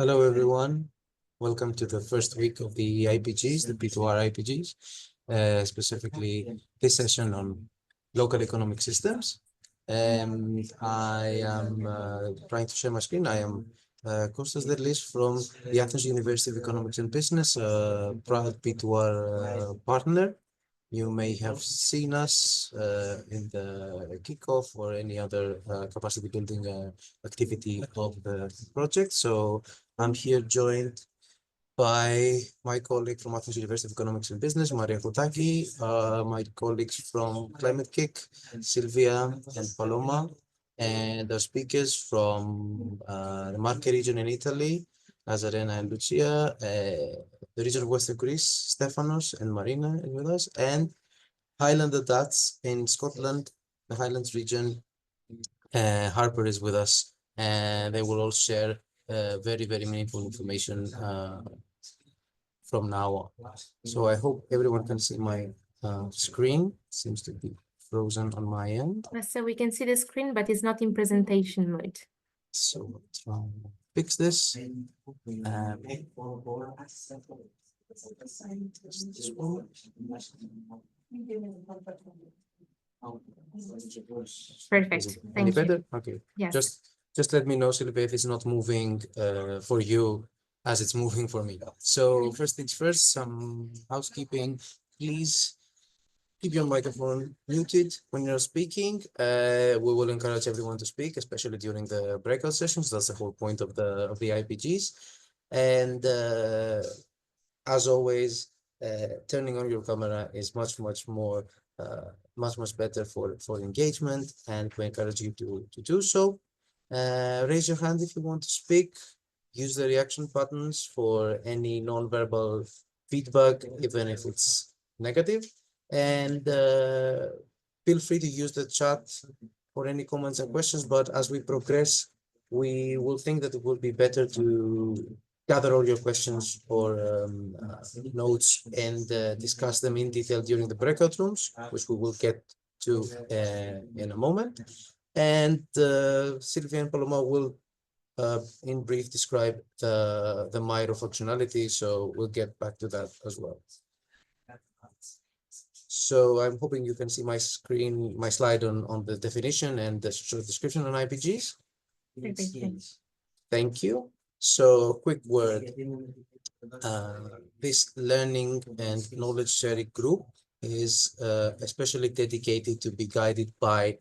Hello, everyone. Welcome to the first week of the IPGs, the P2R IPGs, specifically this session on local economic systems. I am trying to share my screen. I am Kostas Derlis from the Athens University of Economics and Business, proud P2R partner. You may have seen us in the kickoff or any other capacity building activity of the project. So I'm here joined by my colleague from Athens University of Economics and Business, Maria Koutaki, my colleagues from Climate Kick, Sylvia and Paloma, and our speakers from the Marche region in Italy, Nazarena and Lucia, the region of Western Greece, Stefanos and Marina is with us, and Highlander Dats in Scotland, the Highlands region. Harper is with us, and they will all share very, very meaningful information from now on. So I hope everyone can see my screen. Seems to be frozen on my end. So we can see the screen, but it's not in presentation mode. So I'll try and fix this. This one. Perfect. Is it any Thank you. better? Okay. Yes. Just let me know, Sylvia, if it's not moving for you as it's moving for me. So first things first, some housekeeping. Please keep your microphone muted when you're speaking. We will encourage everyone to speak, especially during the breakout sessions. That's the whole point of the IPGs. And as always, turning on your camera is much better for engagement, and we encourage you to do so. Raise your hand if you want to speak. Use the reaction buttons for any non-verbal feedback, even if it's negative. And feel free to use the chat for any comments and questions. But as we progress, we will think that it will be better to gather all your questions or notes and discuss them in detail during the breakout rooms, which we will get to in a moment. And Sylvia and Paloma will, in brief, describe the Miro functionality. So we'll get back to that as well. So I'm hoping you can see my screen, my slide on the definition and the short description on IPGs. Thank you. So a quick word. This learning and knowledge sharing group is especially dedicated to be guided by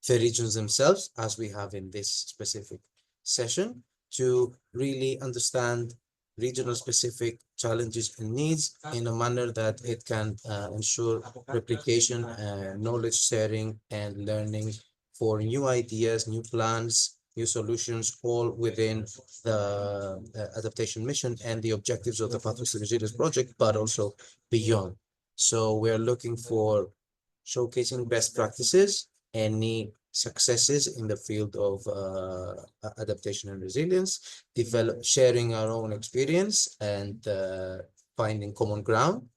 the regions themselves, as we have in this specific session, to really understand regional specific challenges and needs in a manner that it can ensure replication, knowledge sharing, and learning for new ideas, new plans, new solutions, all within the adaptation mission and the objectives of the Pathways to Resilience project, but also beyond. So we're looking for showcasing best practices, any successes in the field of adaptation and resilience, sharing our own experience and finding common ground,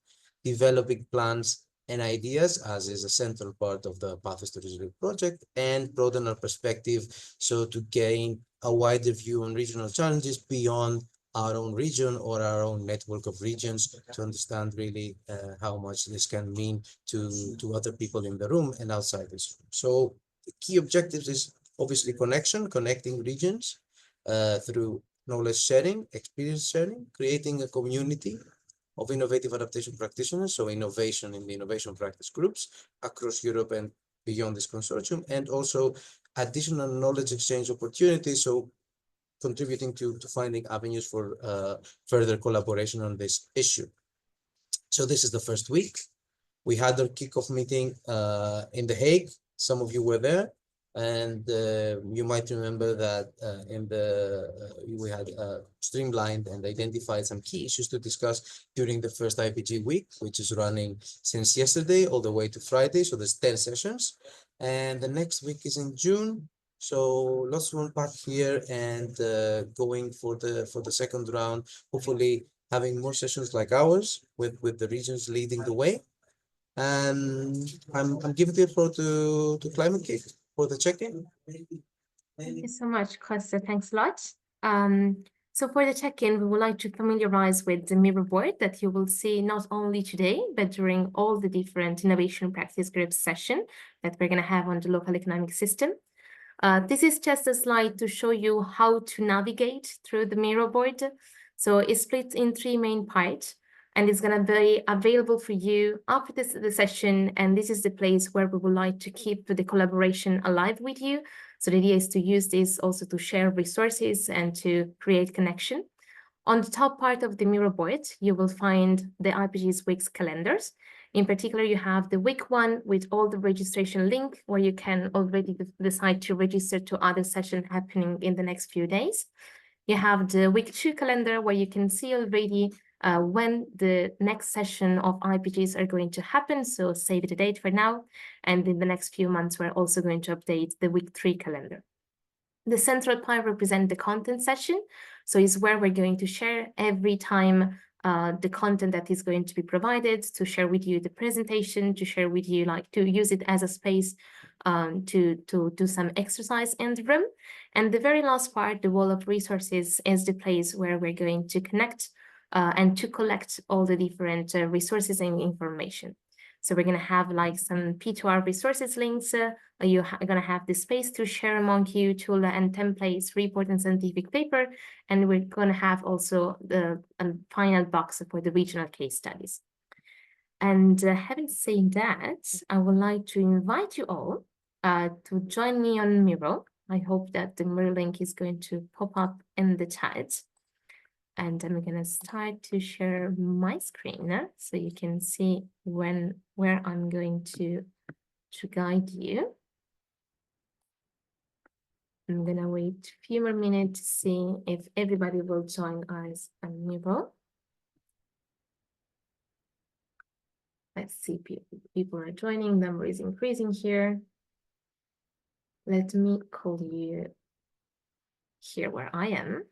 developing plans and ideas, as is a central part of the Pathways to Resilience project, and broaden our perspective so to gain a wider view on regional challenges beyond our own region or our own network of regions, to understand really how much this can mean to other people in the room and outside this room. So the key objectives is obviously connecting regions through knowledge sharing, experience sharing, creating a community of innovative adaptation practitioners, so innovation in the innovation practice groups across Europe and beyond this consortium, and also additional knowledge exchange opportunities, so contributing to finding avenues for further collaboration on this issue. So this is the first week. We had our kickoff meeting in The Hague. Some of you were there, and you might remember that we had streamlined and identified some key issues to discuss during the first IPG week, which is running since yesterday all the way to Friday. So there's 10 sessions, and the next week is in June. So lots to unpack here, and going for the second round, hopefully having more sessions like ours with the regions leading the way. And I'm giving the floor to Climate Kick for the check-in. Thank you so much, Costa. Thanks a lot. So for the check-in, we would like to familiarize with the Miro board that you will see not only today, but during all the different innovation practice groups session that we're going to have on the local economic system. This is just a slide to show you how to navigate through the Miro board. So it's split in 3 main parts, and it's going to be available for you after the session. And this is the place where we would like to keep the collaboration alive with you. So the idea is to use this also to share resources and to create connection. On the top part of the Miro board, you will find the IPGs weeks calendars. In particular, you have the week 1 with all the registration link where you can already decide to register to other sessions happening in the next few days. You have the week 2 calendar where you can see already when the next session of IPGs are going to happen. So save the date for now. And in the next few months, we're also going to update the week 3 calendar. The central part represents the content session. So it's where we're going to share every time the content that is going to be provided, to share with you the presentation, to share with you, like to use it as a space to do some exercise in the room. And the very last part, the wall of resources, is the place where we're going to connect and to collect all the different resources and information. So we're going to have like some P2R resources links. You're going to have the space to share among you tool and templates, report and scientific paper. And we're going to have also the final box for the regional case studies. And having said that, I would like to invite you all to join me on Miro. I hope that the Miro link is going to pop up in the chat. And I'm going to start to share my screen so you can see where I'm going to guide you. I'm going to wait a few more minutes to see if everybody will join us on Miro. Let's see, people are joining, number is increasing here. Let me call you here where I am.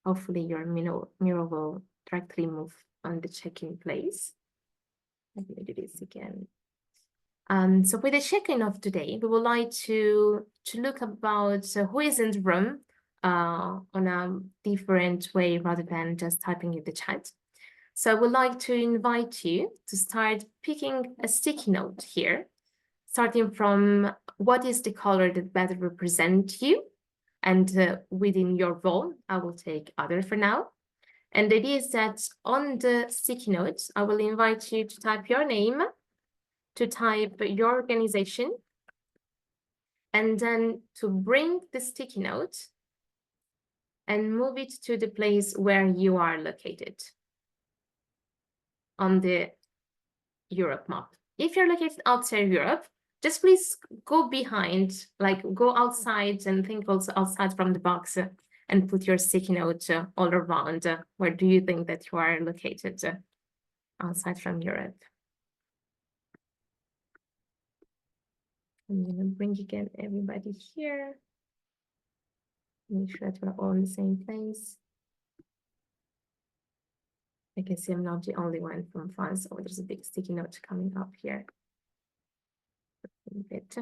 Hopefully your Miro will directly move on the check-in place. Let me do this again. So with the check-in of today, we would like to look about who is in the room on a different way rather than just typing in the chat. So I would like to invite you to start picking a sticky note here, starting from what is the color that better represents you. And within your role, I will take other for now. And the idea is that on the sticky notes, I will invite you to type your name, to type your organization, and then to bring the sticky note and move it to the place where you are located on the Europe map. If you're located outside Europe, just please go behind, like go outside and think also outside from the box and put your sticky note all around. Where do you think that you are located outside from Europe? I'm going to bring again everybody here. Make sure that we're all in the same place. I can see I'm not the only one from France. Oh, there's a big sticky note coming up here. A bit.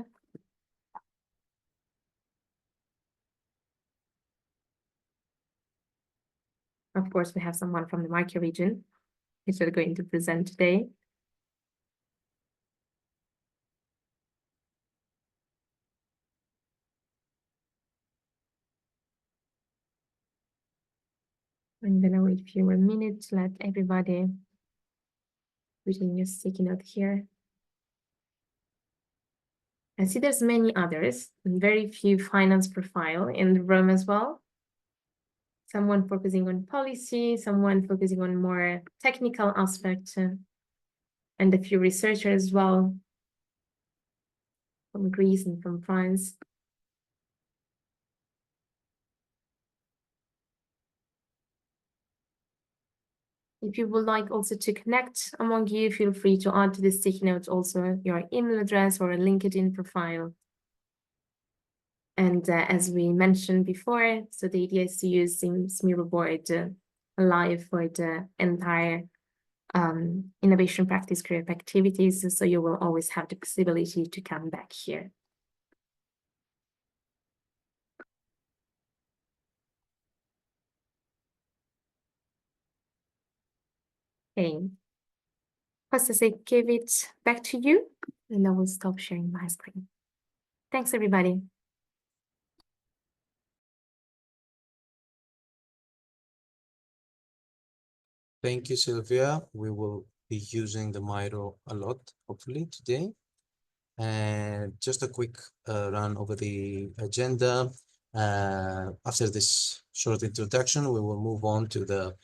Of course, we have someone from the Marche region, which are going to present today. I'm gonna wait a few more minutes to let everybody put in your sticky note here. I see there's many others, and very few finance profile in the room as well. Someone focusing on policy, someone focusing on more technical aspects, and a few researchers as well from Greece and from France. If you would like also to connect among you, feel free to add to the sticky notes also your email address or a LinkedIn profile. And as we mentioned before, so the idea is to use this Miro board live for the entire innovation practice group activities. So you will always have the possibility to come back here. Okay. Costas, I give it back to you, and I will stop sharing my screen. Thanks, everybody. Thank you, Sylvia. We will be using the Miro a lot, hopefully, today. And just a quick run over the agenda. After this short introduction, we will move on to the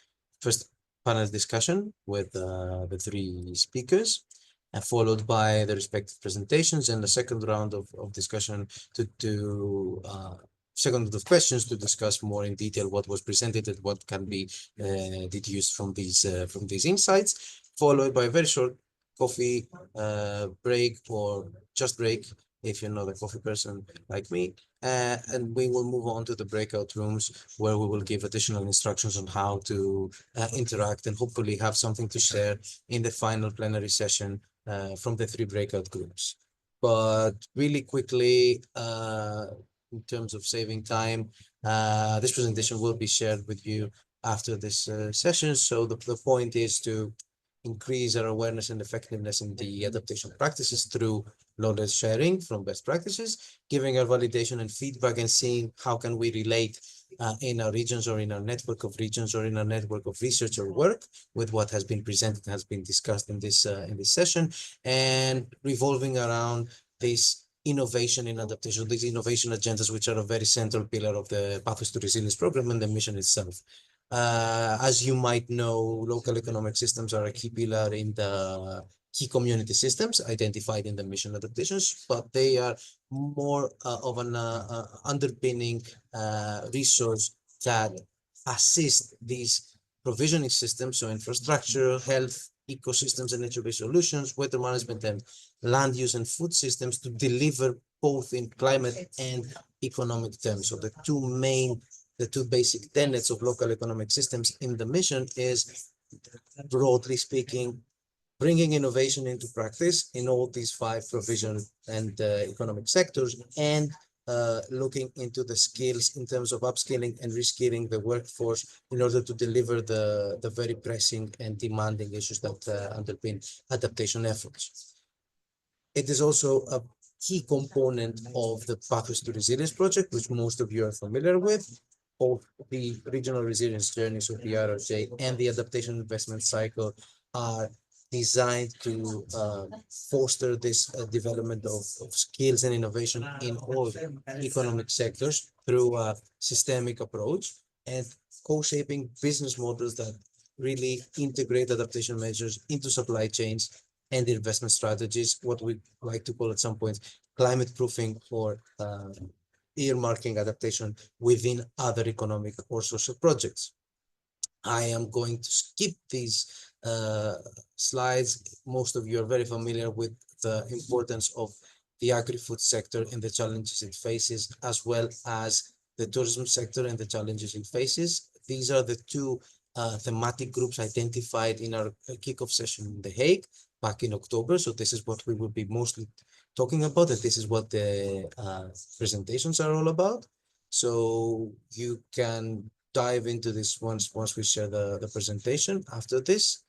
first panel discussion with the three speakers, and followed by the respective presentations and the second round of discussion to second round of questions to discuss more in detail what was presented and what can be deduced from these insights, followed by a very short coffee break or just break if you're not a coffee person like me. And we will move on to the breakout rooms where we will give additional instructions on how to interact and hopefully have something to share in the final plenary session from the three breakout groups. But really quickly, in terms of saving time, this presentation will be shared with you after this session. So the point is to increase our awareness and effectiveness in the adaptation practices through knowledge sharing from best practices, giving our validation and feedback, and seeing how can we relate in our regions or in our network of regions or in our network of research or work with what has been presented, has been discussed in this session, and revolving around this innovation in adaptation, these innovation agendas, which are a very central pillar of the Pathways to Resilience program and the mission itself. As you might know, local economic systems are a key pillar in the key community systems identified in the mission adaptations, but they are more of an underpinning resource that assist these provisioning systems, so infrastructure, health, ecosystems and nature-based solutions, weather management and land use and food systems to deliver both in climate and economic terms. So the two basic tenets of local economic systems in the mission is, broadly speaking, bringing innovation into practice in all these five provision and economic sectors, and looking into the skills in terms of upskilling and reskilling the workforce in order to deliver the very pressing and demanding issues that underpin adaptation efforts. It is also a key component of the Pathways to Resilience project, which most of you are familiar with. Both the regional resilience journeys of the RRJ and the adaptation investment cycle are designed to foster this development of skills and innovation in all economic sectors through a systemic approach and co-shaping business models that really integrate adaptation measures into supply chains and investment strategies, what we like to call at some points climate proofing or earmarking adaptation within other economic or social projects. I am going to skip these slides. Most of you are very familiar with the importance of the agri-food sector and the challenges it faces, as well as the tourism sector and the challenges it faces. These are the two thematic groups identified in our kickoff session in The Hague back in October. So this is what we will be mostly talking about, and this is what the presentations are all about. So you can dive into this once we share the presentation after this.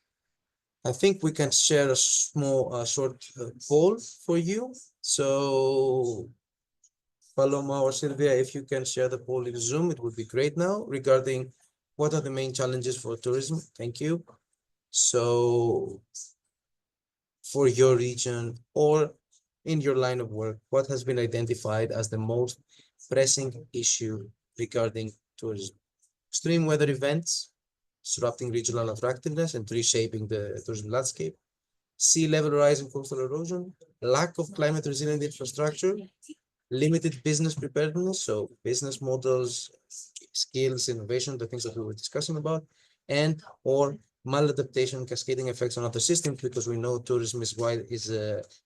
I think we can share a small short poll for you. So Paloma or Sylvia, if you can share the poll in Zoom, it would be great now regarding what are the main challenges for tourism. Thank you. So for your region or in your line of work, what has been identified as the most pressing issue regarding tourism? Extreme weather events, disrupting regional attractiveness and reshaping the tourism landscape, sea level rise and coastal erosion, lack of climate resilient infrastructure, limited business preparedness, so business models, skills, innovation, the things that we were discussing about, and or maladaptation, cascading effects on other systems, because we know tourism is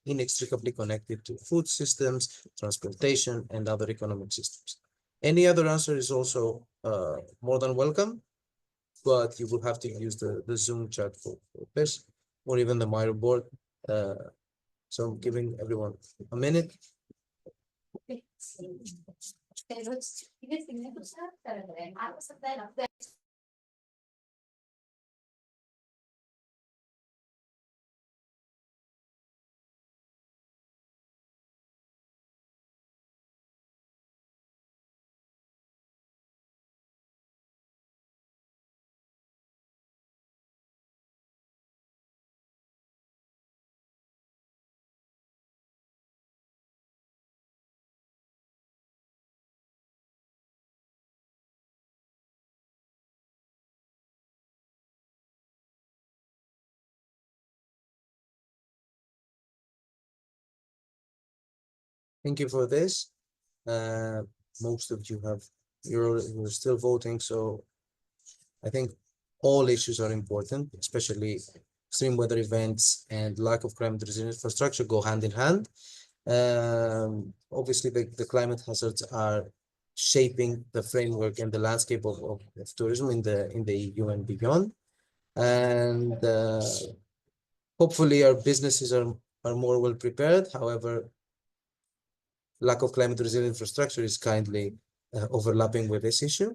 inextricably connected to food systems, transportation, and other economic systems. Any other answer is also more than welcome, but you will have to use the Zoom chat for this, or even the Miro board. So I'm giving everyone a minute. Thank you for this. Most of you you're still voting, so I think all issues are important, especially extreme weather events and lack of climate resilient infrastructure go hand in hand. Obviously, the climate hazards are shaping the framework and the landscape of tourism in the EU and beyond. And hopefully our businesses are more well prepared. However, lack of climate resilient infrastructure is kindly overlapping with this issue.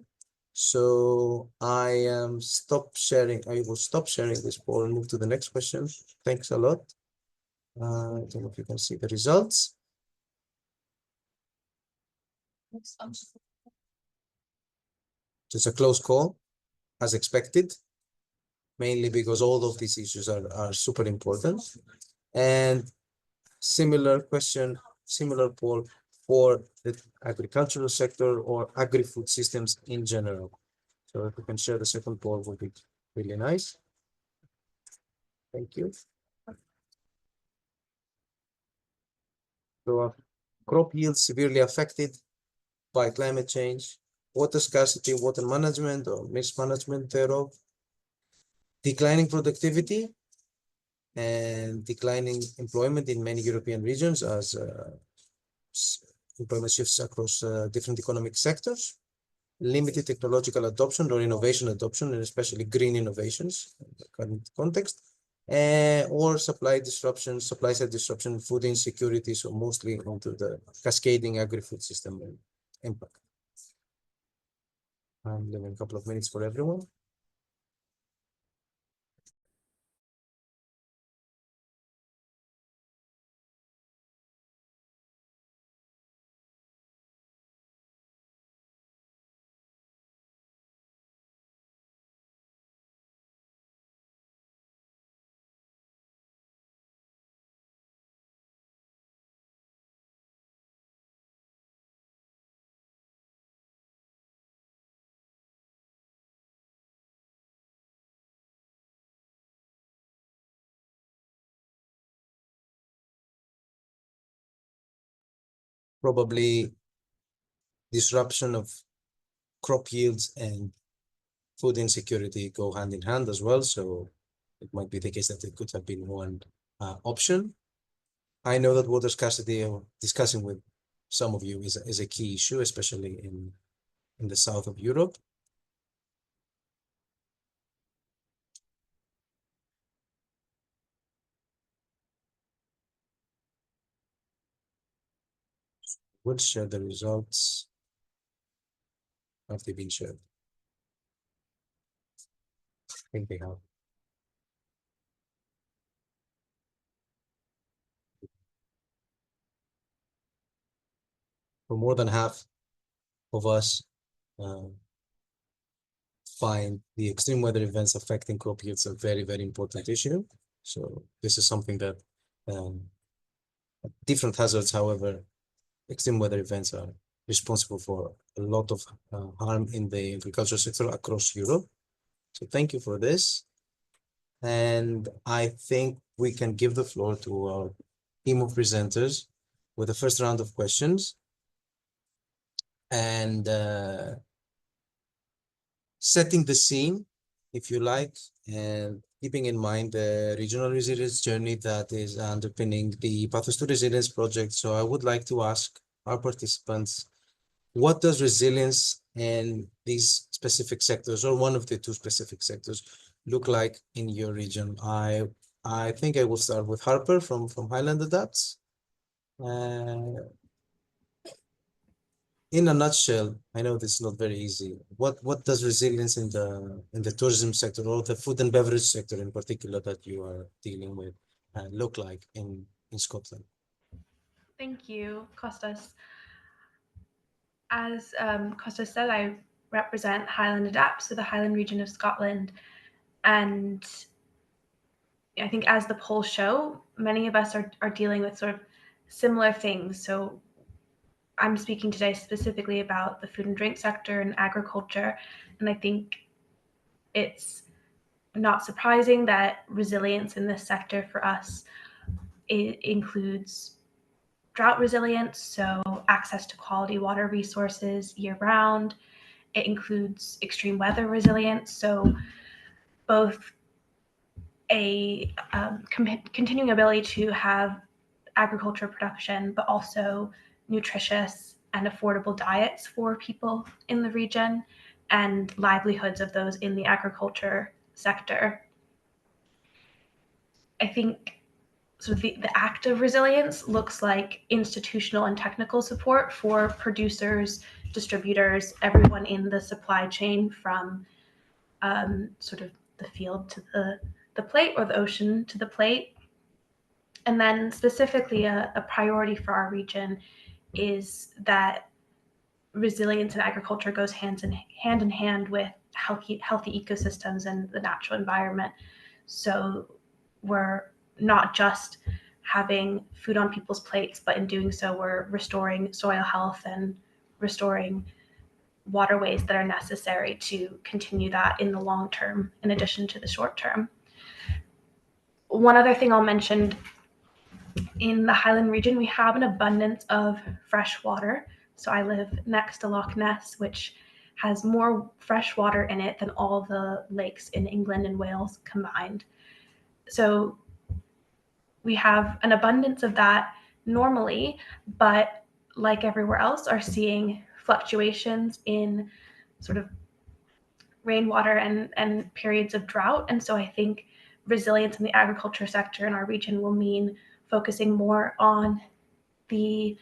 So I will stop sharing this poll and move to the next question. Thanks a lot. I don't know if you can see the results. It's a close call, as expected, mainly because all of these issues are super important. And similar question, similar poll for the agricultural sector or agri-food systems in general. So if we can share the second poll would be really nice. Thank you. So crop yields severely affected by climate change, water scarcity, water management or mismanagement thereof, declining productivity and declining employment in many European regions as employment shifts across different economic sectors, limited technological adoption or innovation adoption, and especially green innovations in the current context, or supply side disruption, food insecurity, so mostly onto the cascading agri-food system impact. I'm leaving a couple of minutes for everyone. Probably disruption of crop yields and food insecurity go hand in hand as well. So it might be the case that it could have been one option. I know that water scarcity, discussing with some of you, is a key issue, especially in the south of Europe. We'll share the results. Have they been shared? I think they have. For more than half of us find the extreme weather events affecting crop yields a very, very important issue. So this is something that different hazards, however, extreme weather events are responsible for a lot of harm in the agricultural sector across Europe. So thank you for this. And I think we can give the floor to our team of presenters with the first round of questions. And setting the scene, if you like, and keeping in mind the regional resilience journey that is underpinning the Pathos to Resilience project. So I would like to ask our participants, what does resilience in these specific sectors, or one of the two specific sectors, look like in your region? I think I will start with Harper from Highland Adapts. In a nutshell, I know this is not very easy. What does resilience in the tourism sector or the food and beverage sector in particular that you are dealing with look like in Scotland? Thank you, Kostas. As Kostas said, I represent Highland Adapts, so the Highland region of Scotland. And I think as the polls show, many of us are dealing with sort of similar things. So I'm speaking today specifically about the food and drink sector and agriculture. And I think it's not surprising that resilience in this sector for us includes drought resilience, so access to quality water resources year-round. It includes extreme weather resilience, so both a continuing ability to have agriculture production, but also nutritious and affordable diets for people in the region and livelihoods of those in the agriculture sector. I think sort of the act of resilience looks like institutional and technical support for producers, distributors, everyone in the supply chain from sort of the field to the plate or the ocean to the plate. And then specifically a priority for our region is that resilience in agriculture goes hand in hand with healthy ecosystems and the natural environment. So we're not just having food on people's plates, but in doing so, we're restoring soil health and restoring waterways that are necessary to continue that in the long term, in addition to the short term. One other thing I'll mention, in the Highland region, we have an abundance of fresh water. So I live next to Loch Ness, which has more fresh water in it than all the lakes in England and Wales combined. So we have an abundance of that normally, but like everywhere else, are seeing fluctuations in sort of rainwater and periods of drought. And so I think resilience in the agriculture sector in our region will mean focusing more on the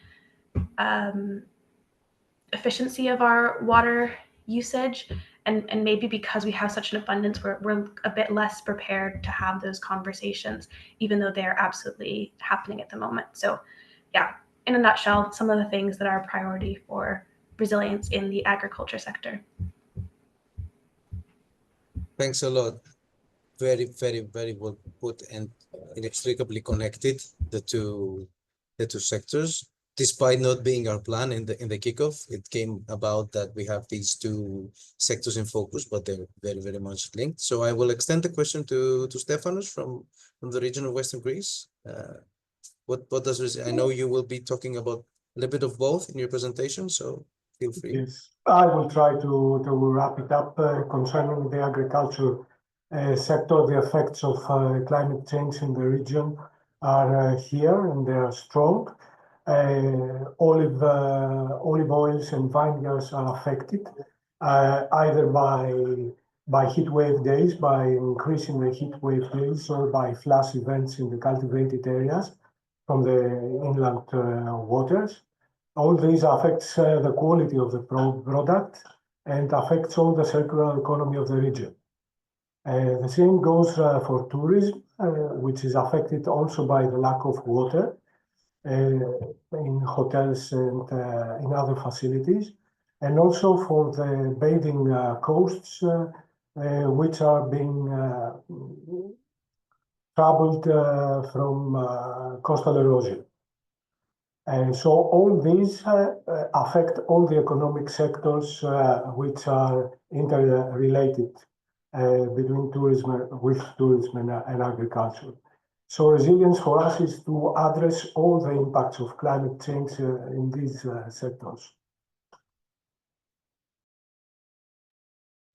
efficiency of our water usage. And maybe because we have such an abundance, we're a bit less prepared to have those conversations, even though they're absolutely happening at the moment. So yeah, in a nutshell, some of the things that are a priority for resilience in the agriculture sector. Thanks a lot. Very, very, very well put and inextricably connected, the two sectors. Despite not being our plan in the kickoff, it came about that we have these two sectors in focus, but they're very, very much linked. So I will extend the question to Stefanos from the region of Western Greece. What does I know you will be talking about a little bit of both in your presentation, so feel free. Yes, I will try to wrap it up concerning the agriculture sector. The effects of climate change in the region are here and they are strong. Olive oils and vineyards are affected either by heat wave days, by increasing the heat wave days, or by flash events in the cultivated areas from the inland waters. All these affects the quality of the product and affects all the circular economy of the region. The same goes for tourism, which is affected also by the lack of water in hotels and in other facilities, and also for the bathing coasts, which are being troubled from coastal erosion. And so all these affect all the economic sectors which are interrelated between tourism, with tourism and agriculture. So resilience for us is to address all the impacts of climate change in these sectors.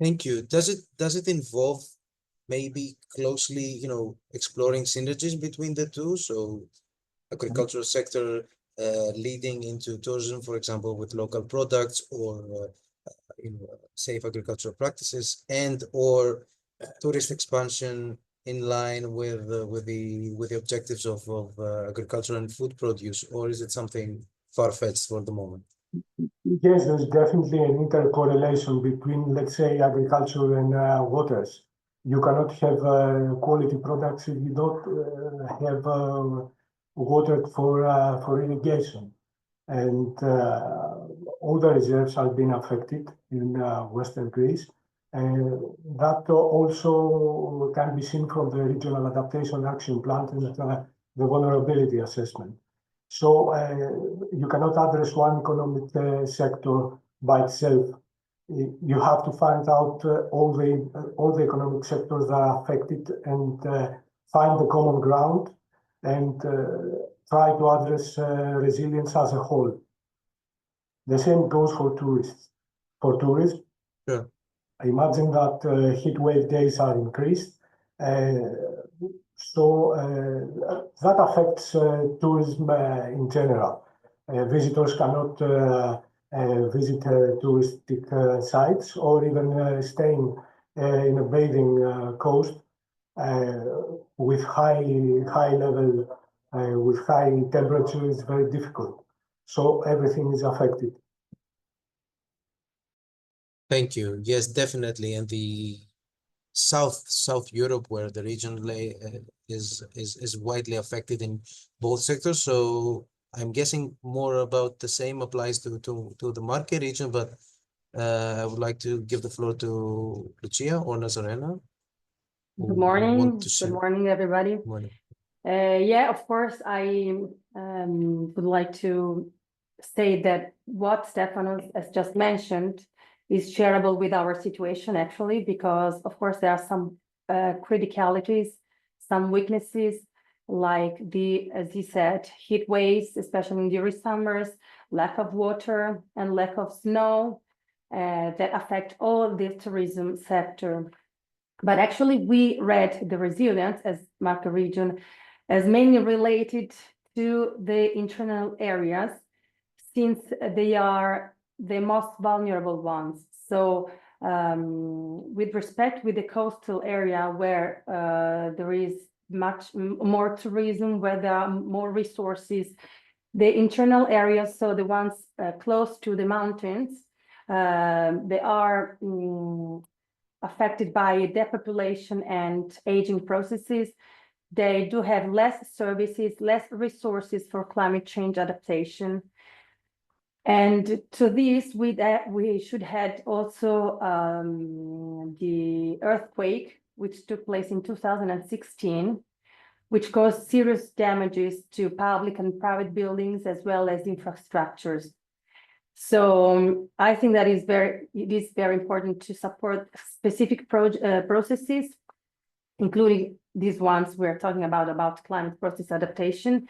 Thank you. Does it involve maybe closely, exploring synergies between the two? So agricultural sector leading into tourism, for example, with local products or safe agricultural practices, and or tourist expansion in line with the objectives of agriculture and food produce, or is it something far-fetched for the moment? Yes, there's definitely an intercorrelation between, let's say, agriculture and waters. You cannot have quality products if you don't have water for irrigation. And all the reserves have been affected in Western Greece. And that also can be seen from the Regional Adaptation Action Plan and the vulnerability assessment. So you cannot address one economic sector by itself. You have to find out all the economic sectors that are affected and find the common ground and try to address resilience as a whole. The same goes for tourists. For tourism, Sure. I imagine that heat wave days are increased. So that affects tourism in general. Visitors cannot visit touristic sites or even staying in a bathing coast with high level, with high temperature is very difficult. So everything is affected. Thank you. Yes, definitely. And the South Europe, where the region is widely affected in both sectors. So I'm guessing more about the same applies to the market region, but I would like to give the floor to Lucia or Nazarena. Good morning. Want to Good share. morning, everybody. Morning. Yeah, of course, I would like to say that what Stefanos has just mentioned is shareable with our situation, actually, because, of course, there are some criticalities, some weaknesses, like as he said, heat waves, especially during summers, lack of water and lack of snow that affect all the tourism sector. But actually, we read the resilience as market region as mainly related to the internal areas, since they are the most vulnerable ones. So with respect with the coastal area where there is much more tourism, where there are more resources, the internal areas, so the ones close to the mountains, they are affected by depopulation and aging processes. They do have less services, less resources for climate change adaptation. And to this, we should add also the earthquake, which took place in 2016, which caused serious damages to public and private buildings as well as infrastructures. So I think that it is very important to support specific processes, including these ones we're talking about climate process adaptation,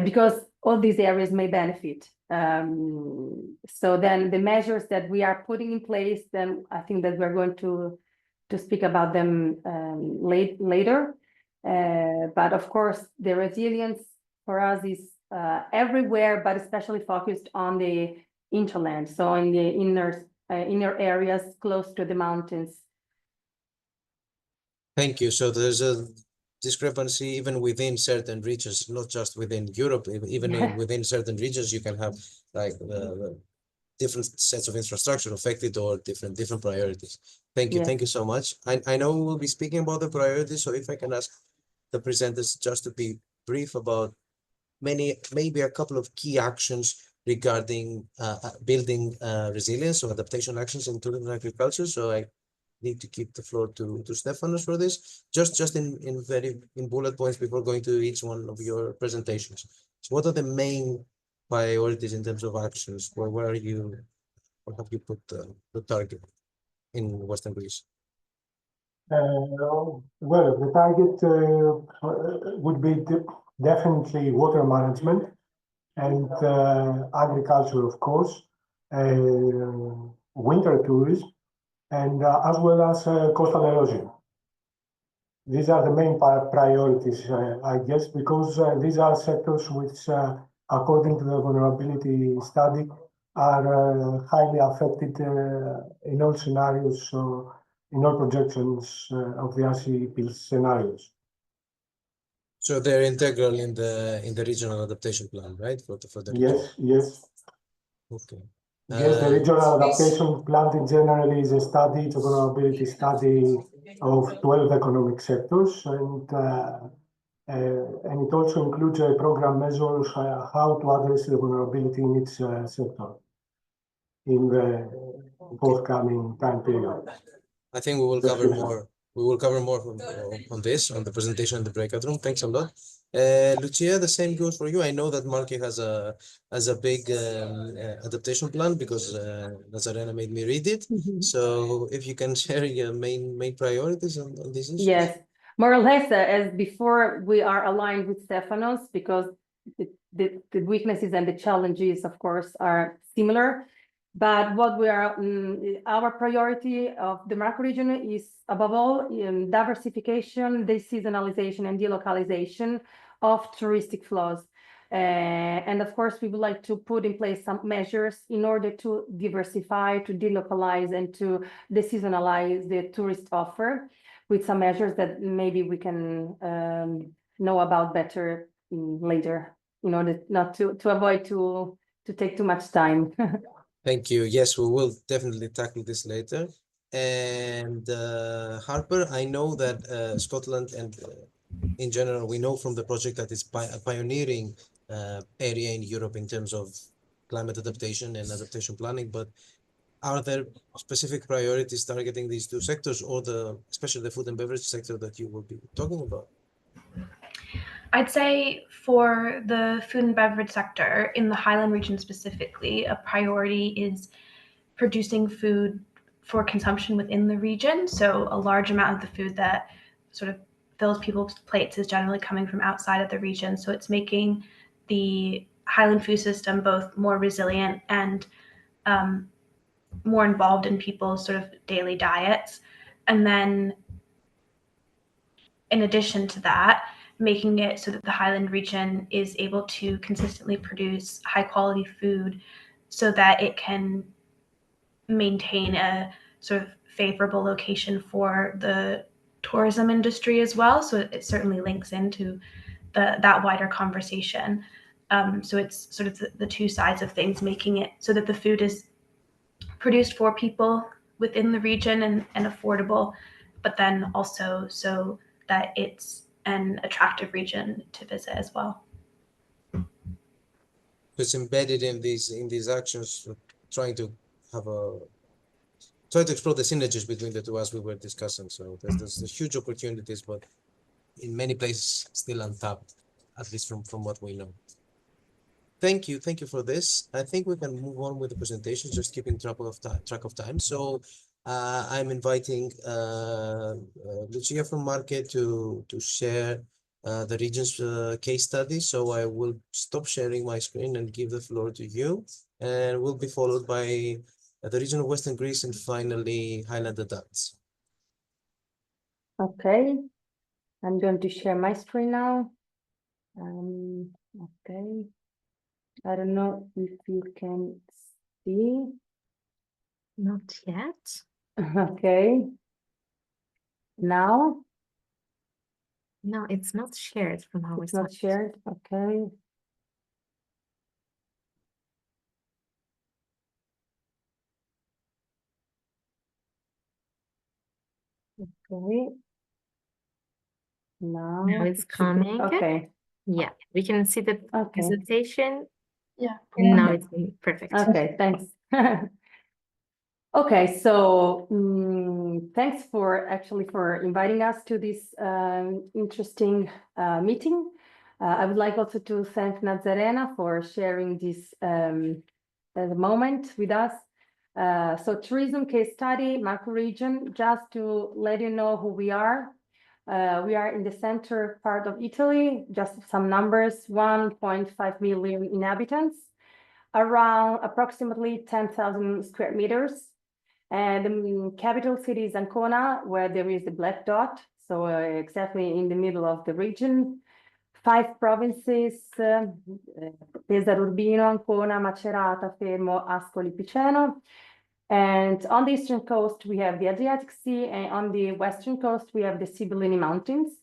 because all these areas may benefit. So then the measures that we are putting in place, then I think that we're going to speak about them later. But of course, the resilience for us is everywhere, but especially focused on the hinterland, so in the inner areas close to the mountains. Thank you. So there's a discrepancy even within certain regions, not just within Europe, even within certain regions, you can have like different sets of infrastructure affected or different priorities. Thank you. Yes. Thank you so much. I know we'll be speaking about the priorities, so if I can ask the presenters just to be brief about maybe a couple of key actions regarding building resilience or adaptation actions in tourism and agriculture. So I need to keep the floor to Stefanos for this, just in bullet points before going to each one of your presentations. So what are the main priorities in terms of actions? Where have you put the target in Western Greece? Well, the target would be definitely water management and agriculture, of course, winter tourism, and as well as coastal erosion. These are the main priorities, I guess, because these are sectors which, according to the vulnerability study, are highly affected in all scenarios, in all projections of the IPGs scenarios. So they're integral in the regional adaptation plan, right? For the region. Yes. Okay. Yes, the regional adaptation plan in general is a study, it's a vulnerability study of 12 economic sectors, and it also includes program measures how to address the vulnerability in each sector in the forthcoming time period. I think we will cover more. We will cover more on this on the presentation in the breakout room. Thanks a lot. Lucia, the same goes for you. I know that Marky has a big adaptation plan because Nazarena made me read it. So if you can share your main priorities on this issue. Yes, more or less as before, we are aligned with Stefanos because the weaknesses and the challenges, of course, are similar. But what we are, our priority of the macro region is above all diversification, deseasonalization, and delocalization of touristic flows. And of course, we would like to put in place some measures in order to diversify, to delocalize, and to deseasonalize the tourist offer with some measures that maybe we can know about better later in order not to avoid to take too much time. Thank you. Yes, we will definitely tackle this later. And Harper, I know that Scotland and in general, we know from the project that it's a pioneering area in Europe in terms of climate adaptation and adaptation planning, but are there specific priorities targeting these two sectors or especially the food and beverage sector that you will be talking about? I'd say for the food and beverage sector in the Highland region specifically, a priority is producing food for consumption within the region. So a large amount of the food that sort of fills people's plates is generally coming from outside of the region. So it's making the Highland food system both more resilient and more involved in people's sort of daily diets. And then in addition to that, making it so that the Highland region is able to consistently produce high quality food so that it can maintain a sort of favorable location for the tourism industry as well. So it certainly links into that wider conversation. So it's sort of the two sides of things, making it so that the food is produced for people within the region and affordable, but then also so that it's an attractive region to visit as well. It's embedded in these actions, trying to explore the synergies between the two as we were discussing. So there's huge opportunities, but in many places still untapped, at least from what we know. Thank you for this. I think we can move on with the presentation, just keeping track of time. So I'm inviting Lucia from Market to share the region's case study. So I will stop sharing my screen and give the floor to you, and we'll be followed by the region of Western Greece and finally Highland Adapts. Okay, I'm going to share my screen now. Okay, I don't know if you can see. Not yet. Okay. Now No, it's not shared from our it's not side. shared. Okay. Okay. Now Now it's it should be- coming. Okay. Yeah, we can see the Okay. presentation. Yeah. And now it's perfect. Okay, thanks. Okay, so thanks for inviting us to this interesting meeting. I would like also to thank Nazarena for sharing this moment with us. So tourism case study, macro region, just to let you know who we are. We are in the center part of Italy, just some numbers, 1.5 million inhabitants, around approximately 10,000 square meters. And the capital city is Ancona, where there is the black dot, so exactly in the middle of the region. 5 provinces, Pesaro Urbino, Ancona, Macerata, Fermo, Ascoli, Piceno. And on the eastern coast, we have the Adriatic Sea, and on the western coast, we have the Sibillini Mountains.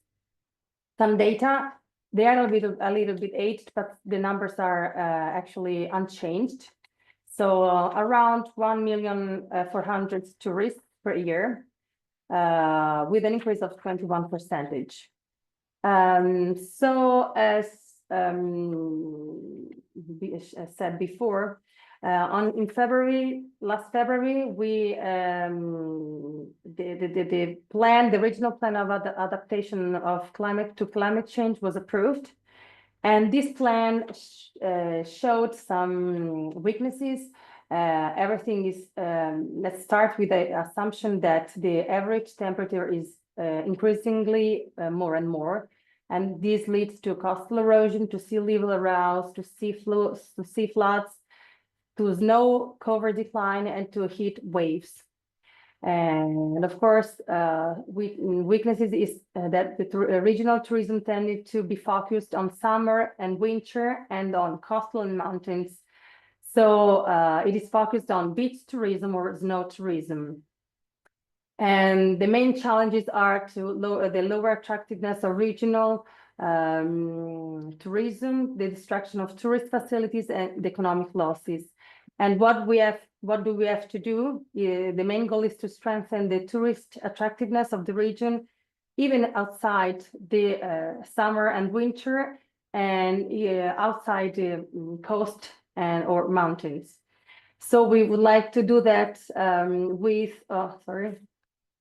Some data, they are a little bit aged, but the numbers are actually unchanged. So around 1,400,000 tourists per year, with an increase of 21%. So as said before, last February, we the regional plan of adaptation of climate change was approved. And this plan showed some weaknesses. Everything is, let's start with the assumption that the average temperature is increasingly more and more. And this leads to coastal erosion, to sea level rise, to sea floods, to snow cover decline, and to heat waves. And of course, weaknesses is that the regional tourism tended to be focused on summer and winter and on coastal and mountains. So it is focused on beach tourism or snow tourism. And the main challenges are to lower the lower attractiveness of regional tourism, the destruction of tourist facilities, and the economic losses. And what do we have to do? The main goal is to strengthen the tourist attractiveness of the region, even outside the summer and winter, and outside the coast and or mountains. So we would like to do that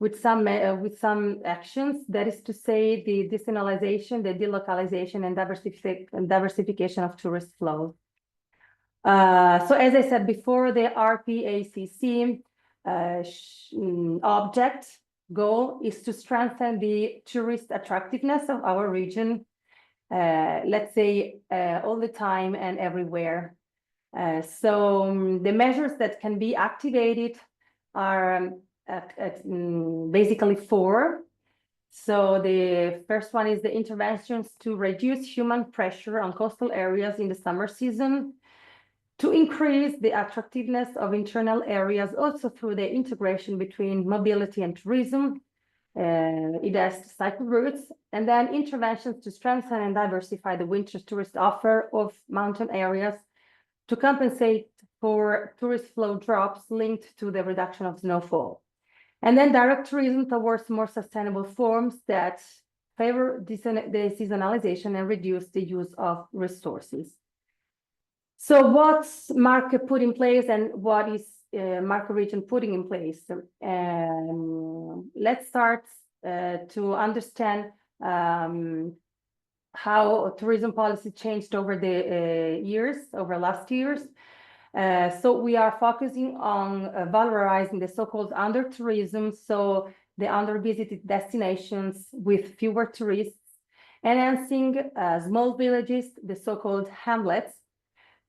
with some actions. That is to say, the decentralization, the delocalization, and diversification of tourist flow. So as I said before, the RPACC goal is to strengthen the tourist attractiveness of our region, let's say all the time and everywhere. So the measures that can be activated are basically 4. So the first one is the interventions to reduce human pressure on coastal areas in the summer season, to increase the attractiveness of internal areas, also through the integration between mobility and tourism, it has cycle routes, and then interventions to strengthen and diversify the winter tourist offer of mountain areas to compensate for tourist flow drops linked to the reduction of snowfall. And then direct tourism towards more sustainable forms that favor the seasonalization and reduce the use of resources. So what's Marke put in place and what is Marke region putting in place? Let's start to understand how tourism policy changed over the last years. So we are focusing on valorizing the so-called under-tourism, so the under-visited destinations with fewer tourists, enhancing small villages, the so-called hamlets,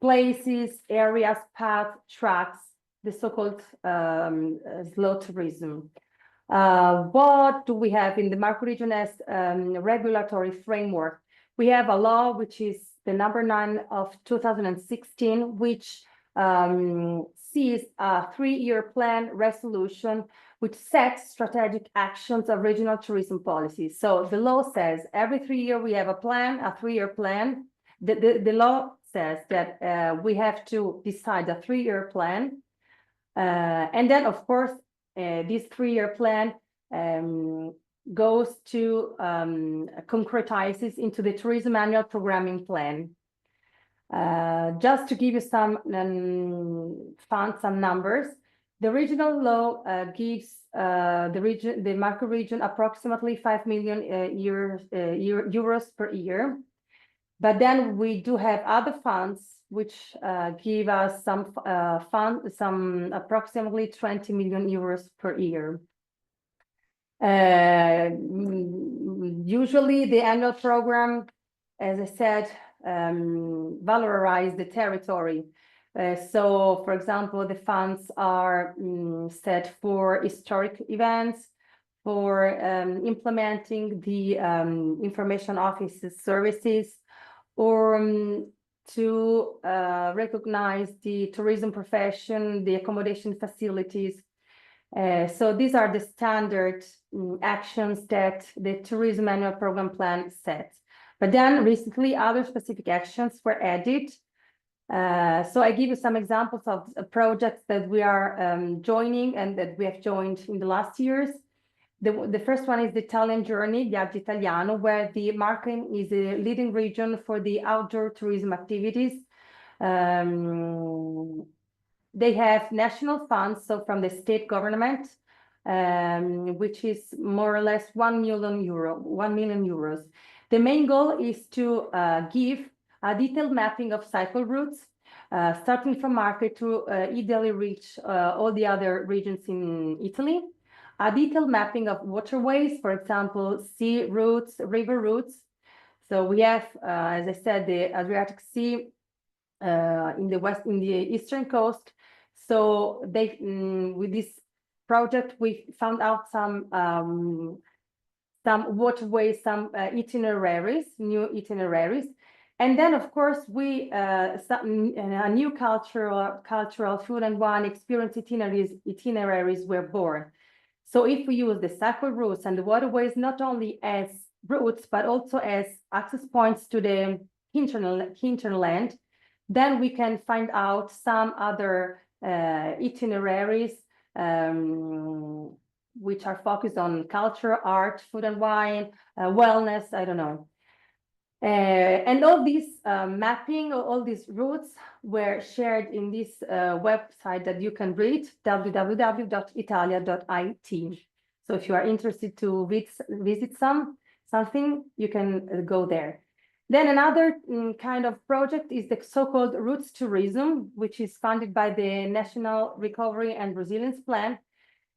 places, areas, paths, tracks, the so-called slow tourism. What do we have in the Marke region as regulatory framework? We have a law, which is the number 9 of 2016, which sees a 3-year plan resolution, which sets strategic actions of regional tourism policies. So the law says every 3 years we have a plan, a 3-year plan. The law says that we have to decide a 3-year plan. And then, of course, this 3-year plan goes to concretizes into the tourism annual programming plan. Just to give you some numbers, the regional law gives the Marke region approximately 5 million euros per year. But then we do have other funds which give us some approximately 20 million euros per year. Usually the annual program, as I said, valorize the territory. So, for example, the funds are set for historic events, for implementing the information offices services, or to recognize the tourism profession, the accommodation facilities. So these are the standard actions that the tourism annual program plan sets. But then recently other specific actions were added. So I give you some examples of projects that we are joining and that we have joined in the last years. The first one is the Italian journey, Viaggio Italiano, where the Marke is a leading region for the outdoor tourism activities. They have national funds, so from the state government, which is more or less 1 million euros. The main goal is to give a detailed mapping of cycle routes, starting from Marke to ideally reach all the other regions in Italy. a detailed mapping of waterways, for example, sea routes, river routes. So we have, as I said, the Adriatic Sea in the eastern coast. So they, with this project, we found out some waterways, some itineraries, new itineraries. And then, of course, we a new cultural food and wine experience itineraries were born. So if we use the sacred routes and the waterways not only as routes, but also as access points to the hinterland, then we can find out some other itineraries which are focused on culture, art, food and wine, wellness, I don't know. And all these mapping, all these routes were shared in this website that you can read, www.italia.it. So if you are interested to visit something, you can go there. Then another kind of project is the so-called Roots Tourism, which is funded by the National Recovery and Resilience Plan.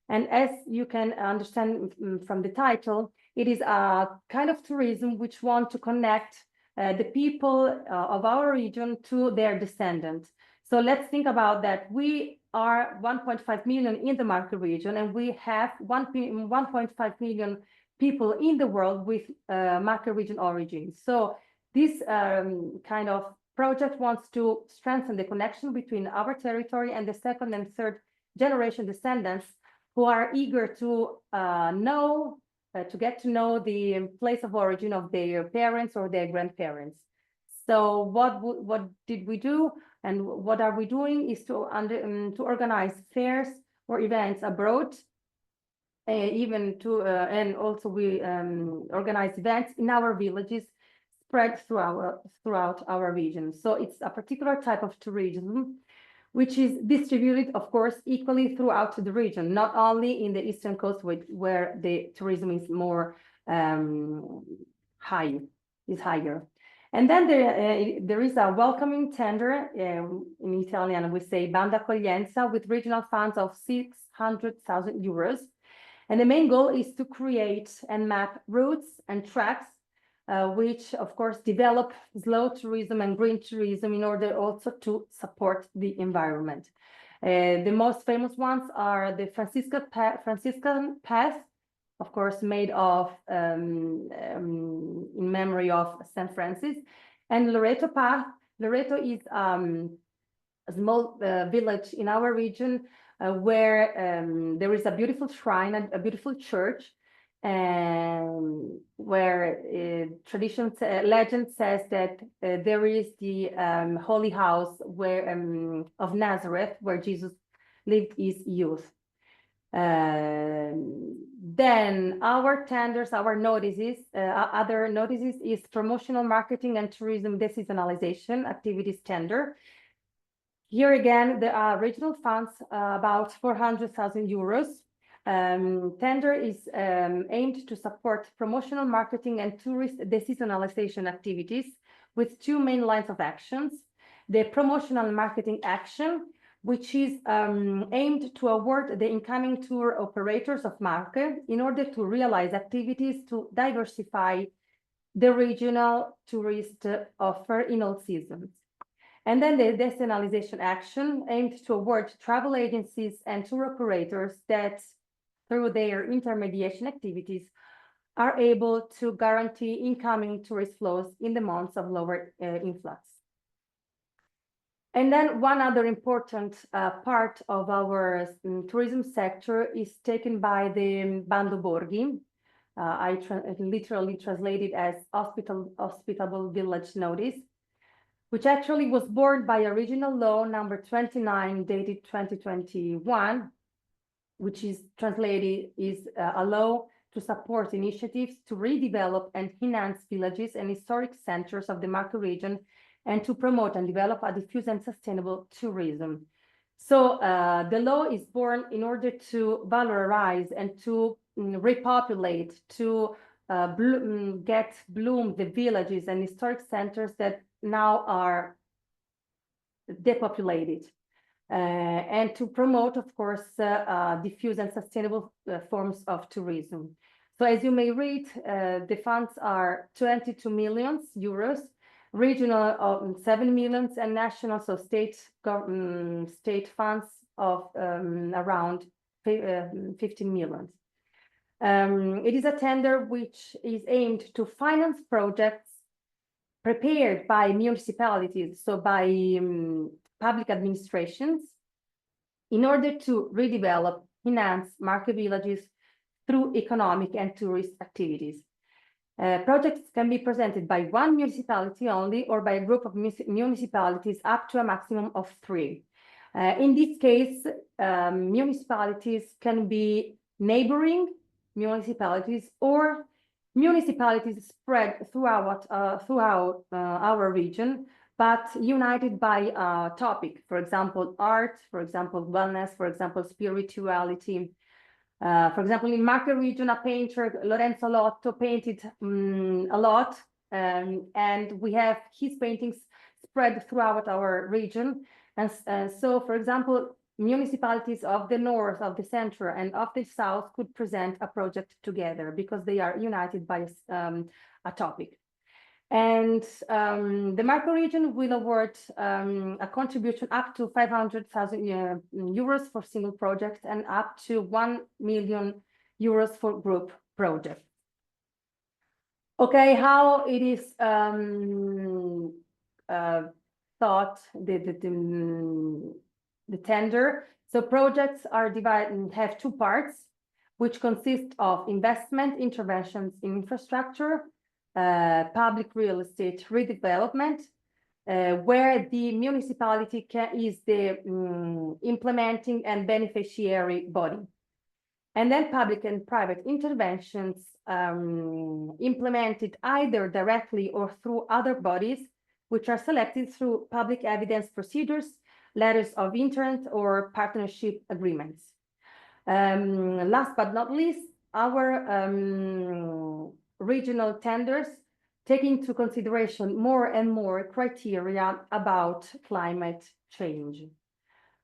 And as you can understand from the title, it is a kind of tourism which want to connect the people of our region to their descendants. So let's think about that. We are 1.5 million in the Marche region, and we have 1.5 million people in the world with Marche region origins. So this kind of project wants to strengthen the connection between our territory and the second and third generation descendants who are eager to get to know the place of origin of their parents or their grandparents. So what did we do, and what are we doing is to organize fairs or events abroad, and also we organize events in our villages spread throughout our region. So it's a particular type of tourism which is distributed, of course, equally throughout the region, not only in the eastern coast, where the tourism is more higher. And then there is a welcoming tender, in Italian we say banda accoglienza, with regional funds of 600,000 euros. And the main goal is to create and map routes and tracks which, of course, develop slow tourism and green tourism in order also to support the environment. The most famous ones are the Franciscan Path, of course, made of in memory of St. Francis, and Loreto Path. Loreto is a small village in our region where there is a beautiful shrine and a beautiful church, where legend says that there is the holy house of Nazareth, where Jesus lived his youth. Then our tenders, our notices, other notices is promotional marketing and tourism deseasonalization activities tender. Here again, there are regional funds, about 400,000 euros. Tender is aimed to support promotional marketing and tourist deseasonalization activities with two main lines of actions. The promotional marketing action, which is aimed to award the incoming tour operators of Marche in order to realize activities to diversify the regional tourist offer in all seasons. And then the deseasonalization action aimed to award travel agencies and tour operators that, through their intermediation activities, are able to guarantee incoming tourist flows in the months of lower influx. And then one other important part of our tourism sector is taken by the Bando Borghi. I literally translated as hospitable village notice, which actually was born by original law number 29 dated 2021, which is translated is a law to support initiatives to redevelop and enhance villages and historic centers of the Marche region, and to promote and develop a diffuse and sustainable tourism. So the law is born in order to valorize and to repopulate, to get bloom the villages and historic centers that now are depopulated. and to promote, of course, diffuse and sustainable forms of tourism. So as you may read, the funds are 22 million euros, regional of 7 million, and national, so state funds of around 15 million. It is a tender which is aimed to finance projects prepared by municipalities, so by public administrations, in order to redevelop, enhance market villages through economic and tourist activities. Projects can be presented by one municipality only or by a group of municipalities up to a maximum of 3. In this case, municipalities can be neighboring municipalities or municipalities spread throughout our region, but united by a topic, for example, art, for example, wellness, for example, spirituality. For example, in Marche region, a painter, Lorenzo Lotto, painted a lot, and we have his paintings spread throughout our region. And so, for example, municipalities of the north, of the center, and of the south could present a project together because they are united by a topic. And the Marche region will award a contribution up to 500,000 euros for single projects and up to 1 million euros for group projects. Okay, how it is thought the tender. So projects are divided and have 2 parts, which consist of investment interventions in infrastructure, public real estate redevelopment, where the municipality is the implementing and beneficiary body. And then public and private interventions implemented either directly or through other bodies, which are selected through public evidence procedures, letters of intent, or partnership agreements. Last but not least, our regional tenders take into consideration more and more criteria about climate change.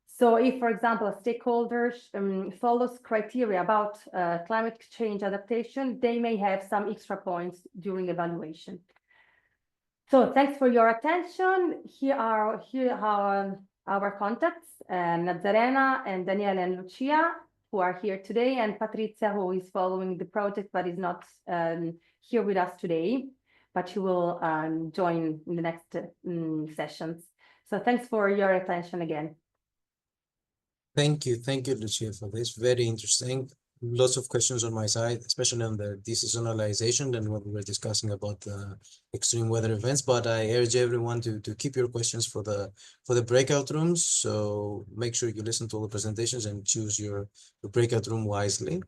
So if, for example, stakeholders follows criteria about climate change adaptation, they may have some extra points during evaluation. So thanks for your attention. Here are our contacts, Nazarena and Daniela and Lucia, who are here today, and Patrizia, who is following the project but is not here with us today, but she will join in the next sessions. So thanks for your attention again. Thank you, Lucia, for this. Very interesting. Lots of questions on my side, especially on the deseasonalization and what we were discussing about the extreme weather events. But I urge everyone to keep your questions for the breakout rooms. So make sure you listen to all the presentations and choose your breakout room wisely.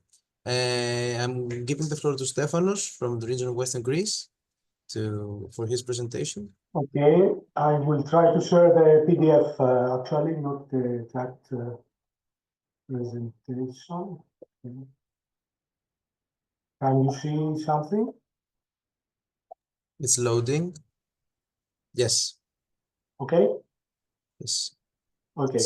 I'm giving the floor to Stefanos from the region of Western Greece for his presentation. Okay, I will try to share the PDF, actually, not the exact presentation. Okay. Can you see something? It's loading. Yes. Okay. Yes. Okay.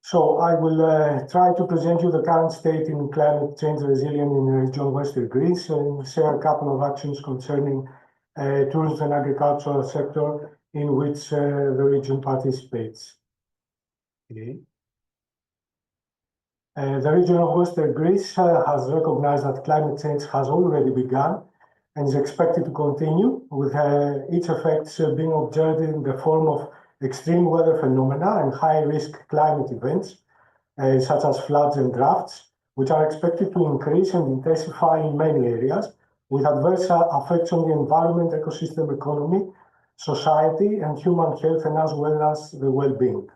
So I will try to present you the current state in climate change resilience in the region of Western Greece and share a couple of actions concerning tourism and agricultural sector in which the region participates. Okay. The region of Western Greece has recognized that climate change has already begun and is expected to continue, with its effects being observed in the form of extreme weather phenomena and high-risk climate events, such as floods and droughts, which are expected to increase and intensify in many areas, with adverse effects on the environment, ecosystem, economy, society, and human health, and as well as the well-being.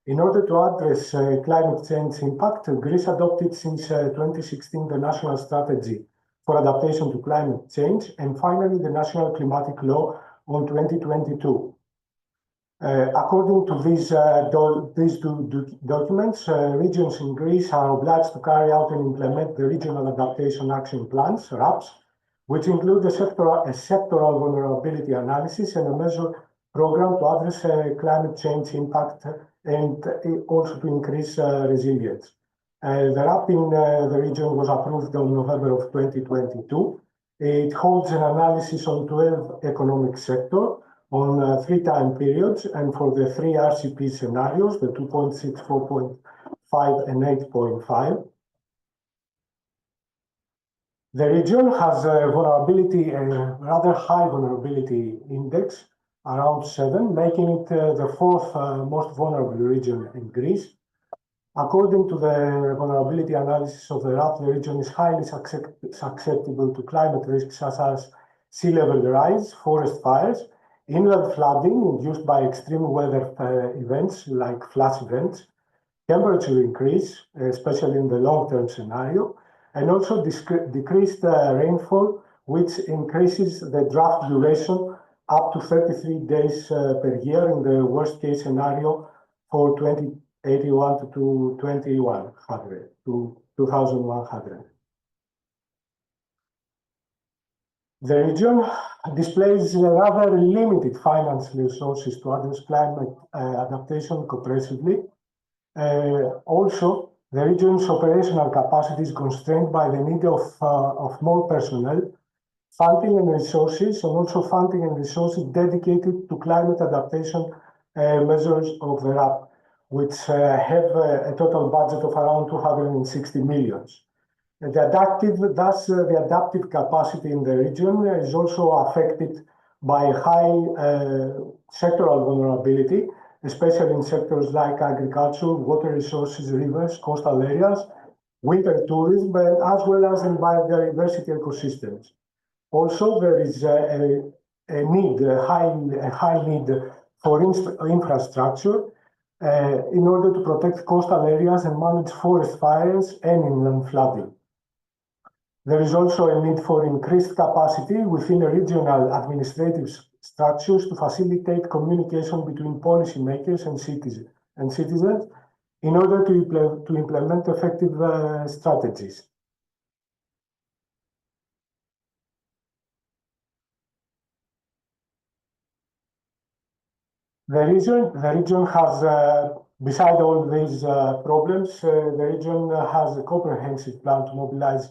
In order to address climate change impact, Greece adopted since 2016 the National Strategy for Adaptation to Climate Change, and finally the National Climatic Law on 2022. According to these two documents, regions in Greece are obliged to carry out and implement the Regional Adaptation Action Plans, RAPs, which include a sectoral vulnerability analysis and a measure program to address climate change impact and also to increase resilience. The RAP in the region was approved on November of 2022. It holds an analysis on 12 economic sectors on 3 time periods, and for the 3 RCP scenarios, the 2.6, 4.5, and 8.5. The region has a vulnerability, a rather high vulnerability index, around 7, making it the 4th most vulnerable region in Greece. According to the vulnerability analysis of the RAP, the region is highly susceptible to climate risks such as sea level rise, forest fires, inland flooding induced by extreme weather events like flash events, temperature increase, especially in the long-term scenario, and also decreased rainfall, which increases the drought duration up to 33 days per year in the worst-case scenario for 2081 to 2100. The region displays rather limited financial resources to address climate adaptation comprehensively. Also, the region's operational capacity is constrained by the need of more personnel, funding and resources, and also funding and resources dedicated to climate adaptation measures of the RAP, which have a total budget of around 260 million. The adaptive capacity in the region is also affected by high sectoral vulnerability, especially in sectors like agriculture, water resources, rivers, coastal areas, winter tourism, as well as in biodiversity ecosystems. Also, there is a high need for infrastructure in order to protect coastal areas and manage forest fires and inland flooding. There is also a need for increased capacity within regional administrative structures to facilitate communication between policymakers and citizens in order to implement effective strategies. The region has, beside all these problems, the region has a comprehensive plan to mobilize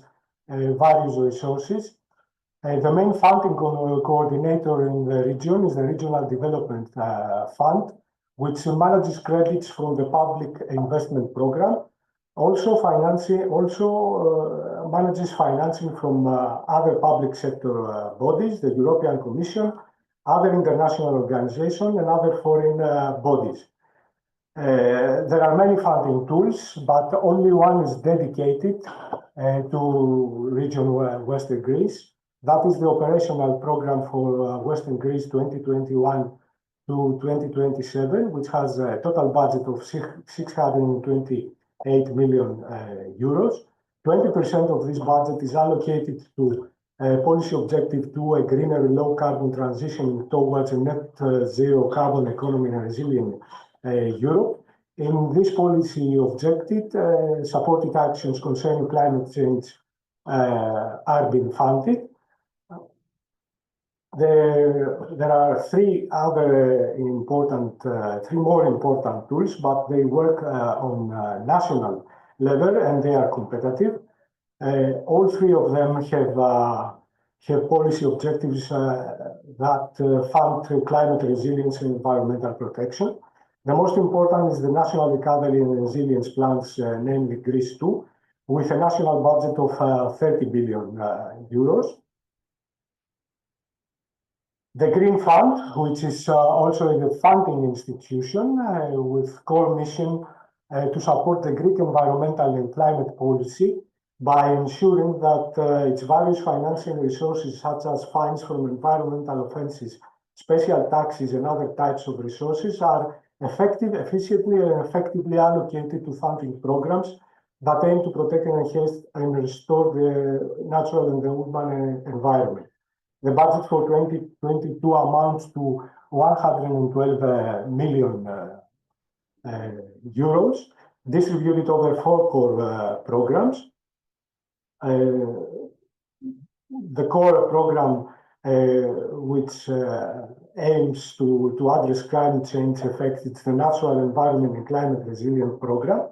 various resources. The main funding coordinator in the region is the Regional Development Fund, which manages credits from the Public Investment Program. Also manages financing from other public sector bodies, the European Commission, other international organizations, and other foreign bodies. There are many funding tools, but only one is dedicated to region Western Greece. That is the operational program for Western Greece 2021 to 2027, which has a total budget of 628 million euros. 20% of this budget is allocated to policy objective 2, a greener low carbon transition towards a net zero carbon economy and resilient Europe. In this policy objective, supported actions concerning climate change are being funded. There are three more important tools, but they work on national level and they are competitive. All three of them have policy objectives that fund climate resilience and environmental protection. The most important is the National Recovery and Resilience Plans, namely Greece 2, with a national budget of 30 billion euros. The Green Fund, which is also a funding institution with core mission to support the Greek environmental and climate policy by ensuring that its various financing resources, such as fines from environmental offenses, special taxes, and other types of resources, are efficiently and effectively allocated to funding programs that aim to protect and enhance and restore the natural and the urban environment. The budget for 2022 amounts to 112 million euros, distributed over 4 core programs. The core program which aims to address climate change effects. It's the Natural Environment and Climate Resilience Program,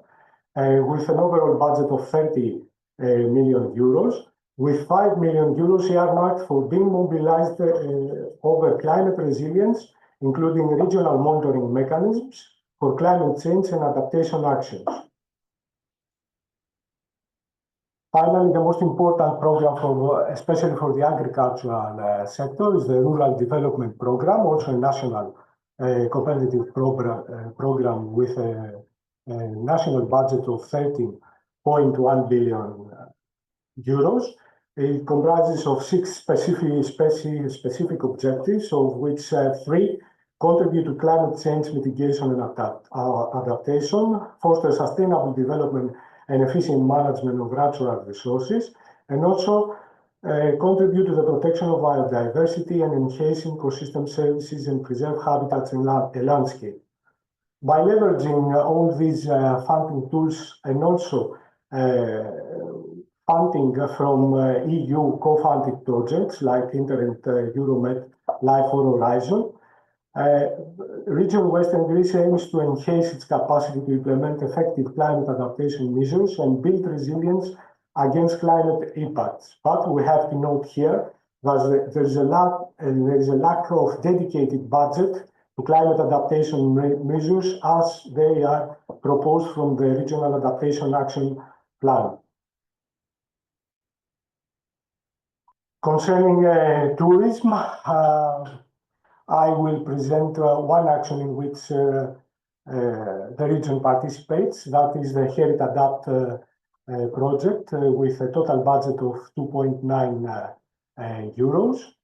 with an overall budget of 30 million euros, with 5 million euros earmarked for being mobilized over climate resilience, including regional monitoring mechanisms for climate change and adaptation actions. Finally, the most important program, especially for the agricultural sector, is the Rural Development Program, also a national competitive program with a national budget of 13.1 billion euros. It comprises of 6 specific objectives, of which 3 contribute to climate change mitigation and adaptation, foster sustainable development and efficient management of natural resources, and also contribute to the protection of biodiversity and enhancing ecosystem services and preserve habitats and landscape. By leveraging all these funding tools and also funding from EU co-funded projects like Interreg, Euromed, Life or Horizon, Region Western Greece aims to enhance its capacity to implement effective climate adaptation measures and build resilience against climate impacts. But we have to note here that there is a lack of dedicated budget to climate adaptation measures as they are proposed from the Regional Adaptation Action Plan. Concerning tourism, I will present one action in which the region participates. That is the Herit Adapt project with a total budget of 2.9 euros.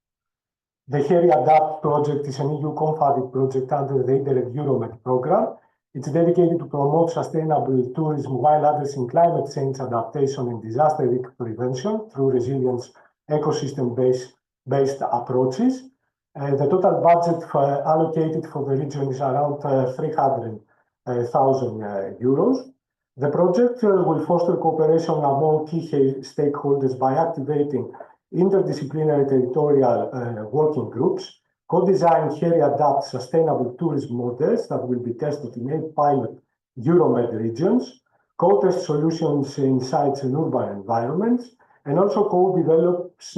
The Herit Adapt project is an EU co-funded project under the Interreg Euromed program. It's dedicated to promote sustainable tourism while addressing climate change adaptation and disaster risk prevention through resilience ecosystem-based approaches. The total budget allocated for the region is around 300,000 euros. The project will foster cooperation among key stakeholders by activating interdisciplinary territorial working groups, co-design Herit Adapt sustainable tourism models that will be tested in 8 pilot Euromed regions, co-test solutions in sites and urban environments, and also co-develops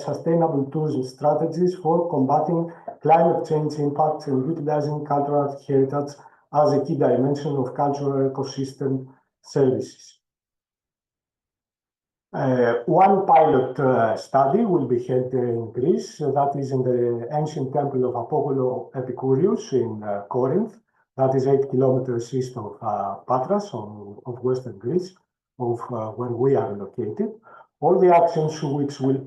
sustainable tourism strategies for combating climate change impacts and utilizing cultural heritage as a key dimension of cultural ecosystem services. One pilot study will be held in Greece, that is in the ancient temple of Apollo Epicurus in Corinth, that is 8 kilometers east of Patras of Western Greece, of where we are located. All the actions which will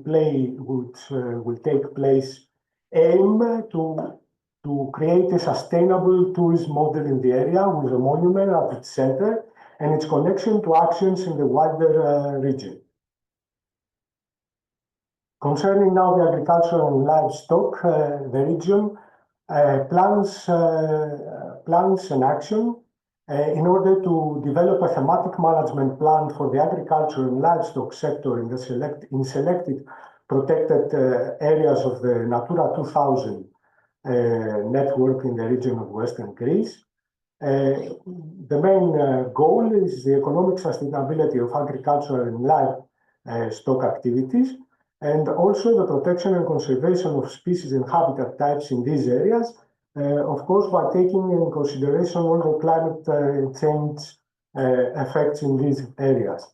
take place aim to create a sustainable tourism model in the area with a monument at its center and its connection to actions in the wider region. Concerning now the agriculture and livestock, the region plans an action in order to develop a thematic management plan for the agriculture and livestock sector in selected protected areas of the Natura 2000 network in the region of Western Greece. The main goal is the economic sustainability of agriculture and livestock activities, and also the protection and conservation of species and habitat types in these areas, of course, by taking in consideration all the climate change effects in these areas.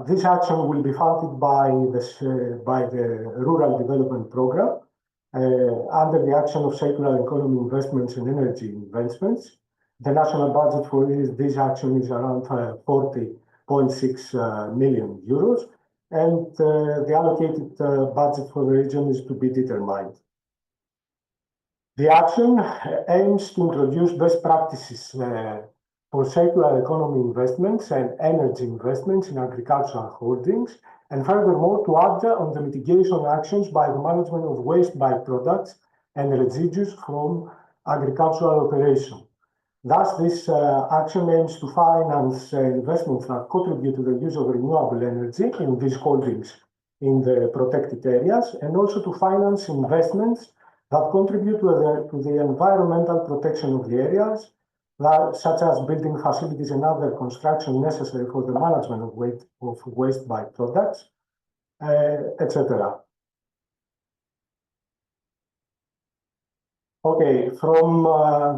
This action will be funded by the Rural Development Program under the action of circular economy investments and energy investments. The national budget for this action is around 40.6 million euros, and the allocated budget for the region is to be determined. The action aims to introduce best practices for circular economy investments and energy investments in agricultural holdings, and furthermore to add on the mitigation actions by the management of waste byproducts and residues from agricultural operation. Thus, this action aims to finance investments that contribute to the use of renewable energy in these holdings in the protected areas, and also to finance investments that contribute to the environmental protection of the areas, such as building facilities and other construction necessary for the management of waste byproducts, etc. Okay, from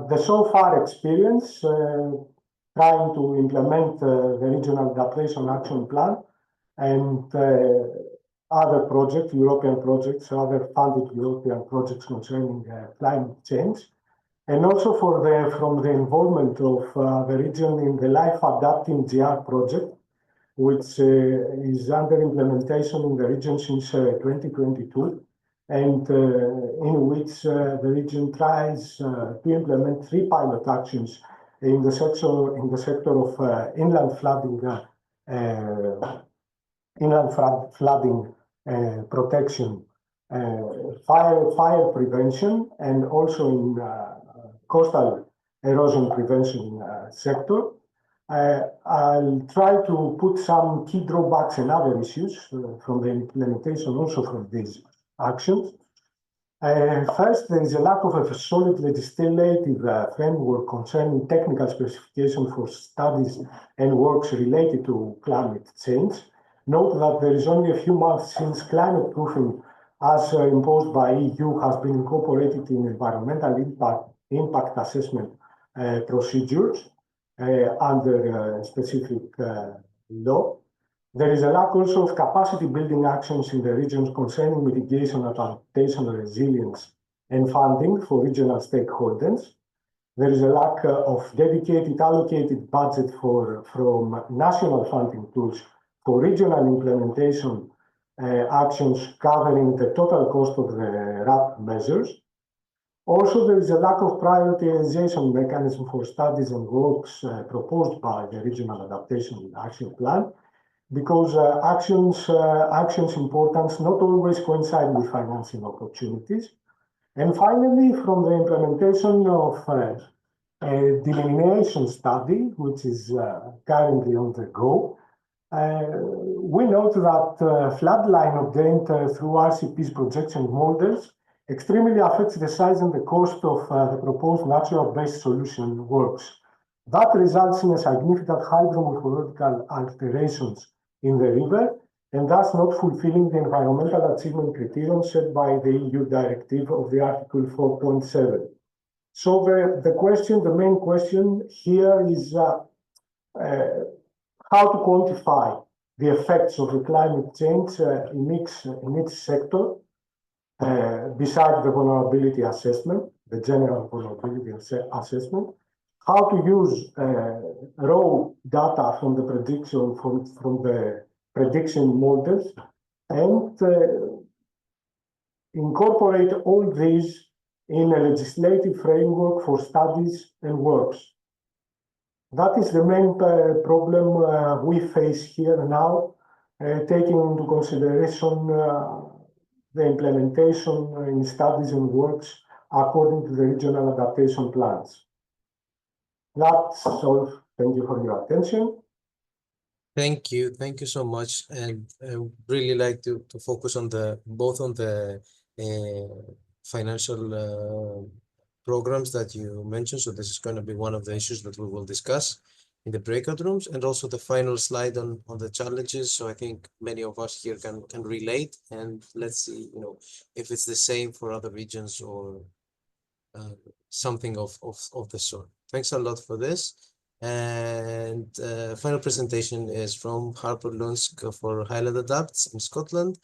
the so far experience, trying to implement the Regional Adaptation Action Plan and other projects, European projects, other funded European projects concerning climate change, and also from the involvement of the region in the Life Adapting GR project, which is under implementation in the region since 2022, and in which the region tries to implement 3 pilot actions in the sector of inland flooding protection, fire prevention, and also in coastal erosion prevention sector. I'll try to put some key drawbacks and other issues from the implementation also from these actions. First, there is a lack of a solid legislative framework concerning technical specifications for studies and works related to climate change. Note that there is only a few months since climate proofing, as imposed by EU, has been incorporated in environmental impact assessment procedures under specific law. There is a lack also of capacity building actions in the regions concerning mitigation, adaptation, resilience, and funding for regional stakeholders. There is a lack of dedicated allocated budget from national funding tools for regional implementation actions covering the total cost of the RAP measures. Also, there is a lack of prioritization mechanism for studies and works proposed by the Regional Adaptation Action Plan, because actions importance not always coincide with financing opportunities. And finally, from the implementation of a delineation study, which is currently on the go, we note that flood line obtained through RCP's projection models extremely affects the size and the cost of the proposed natural-based solution works. That results in a significant hydromorphological alterations in the river, and thus not fulfilling the environmental achievement criterion set by the EU directive of the Article 4.7. So the main question here is how to quantify the effects of the climate change in each sector, besides the vulnerability assessment, the general vulnerability assessment, how to use raw data from the prediction models, and incorporate all these in a legislative framework for studies and works. That is the main problem we face here now, taking into consideration the implementation in studies and works according to the regional adaptation plans. That's all. Thank you for your attention. Thank you so much, and I really like to focus on both on the financial programs that you mentioned. So this is going to be one of the issues that we will discuss in the breakout rooms, and also the final slide on the challenges. So I think many of us here can relate, and let's see, if it's the same for other regions or something of the sort. Thanks a lot for this. And final presentation is from Harper Lunsk for Highland Adapts in Scotland.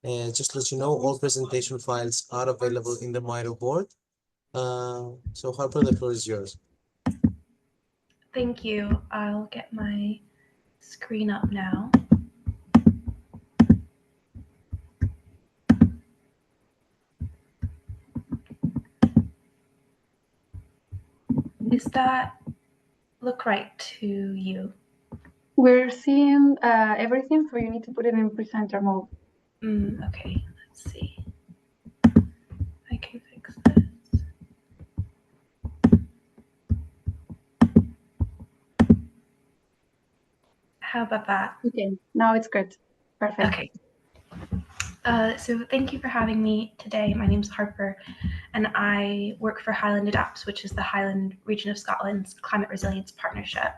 And just to let you know, all presentation files are available in the Miro board. So Harper, the floor is yours. Thank you. I'll get my screen up now. Does that look right to you? We're seeing everything, so you need to put it in presenter mode. Okay, let's see. I can fix this. How about that? Okay, now it's good. Perfect. Okay. So thank you for having me today. My name's Harper, and I work for Highland Adapts, which is the Highland region of Scotland's climate resilience partnership.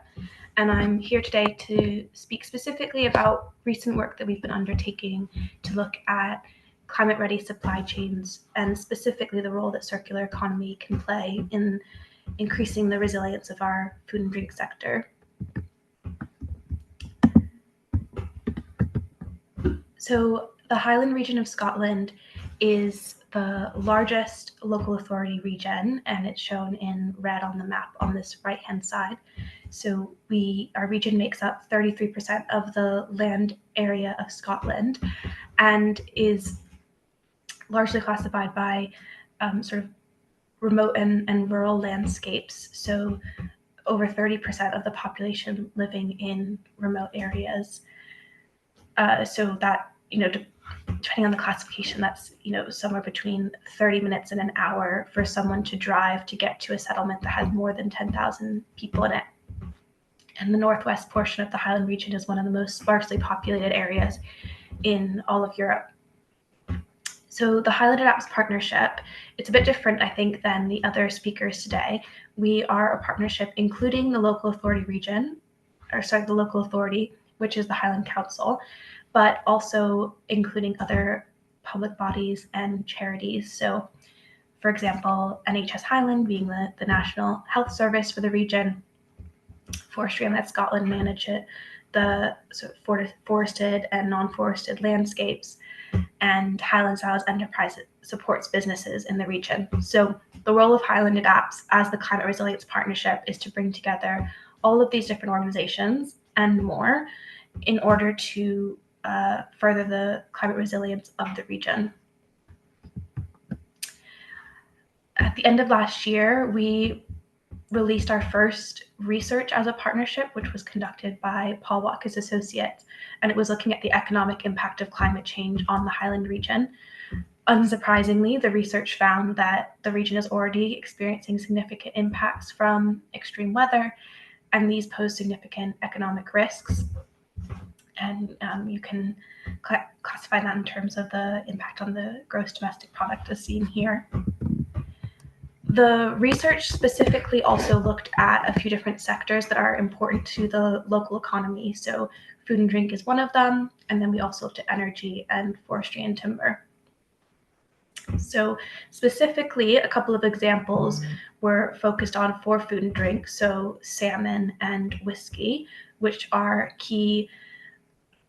And I'm here today to speak specifically about recent work that we've been undertaking to look at climate-ready supply chains, and specifically the role that circular economy can play in increasing the resilience of our food and drink sector. So the Highland region of Scotland is the largest local authority region, and it's shown in red on the map on this right-hand side. So our region makes up 33% of the land area of Scotland and is largely classified by sort of remote and rural landscapes. So over 30% of the population living in remote areas. So that, depending on the classification, that's, somewhere between 30 minutes and an hour for someone to drive to get to a settlement that has more than 10,000 people in it. And the northwest portion of the Highland region is one of the most sparsely populated areas in all of Europe. So the Highland Adapts partnership, it's a bit different, I think, than the other speakers today. We are a partnership including the local authority the local authority, which is the Highland Council, but also including other public bodies and charities. So, for example, NHS Highland being the National Health Service for the region, Forestry and Land Scotland manage it, the sort of forested and non-forested landscapes, and Highland Styles Enterprise supports businesses in the region. So the role of Highland Adapts as the Climate Resilience Partnership is to bring together all of these different organizations and more in order to further the climate resilience of the region. At the end of last year, we released our first research as a partnership, which was conducted by Paul Watkins Associates, and it was looking at the economic impact of climate change on the Highland region. Unsurprisingly, the research found that the region is already experiencing significant impacts from extreme weather, and these pose significant economic risks. And you can classify that in terms of the impact on the gross domestic product as seen here. The research specifically also looked at a few different sectors that are important to the local economy. So food and drink is one of them. And then we also looked at energy and forestry and timber. So specifically, a couple of examples were focused on for food and drink. So salmon and whiskey, which are key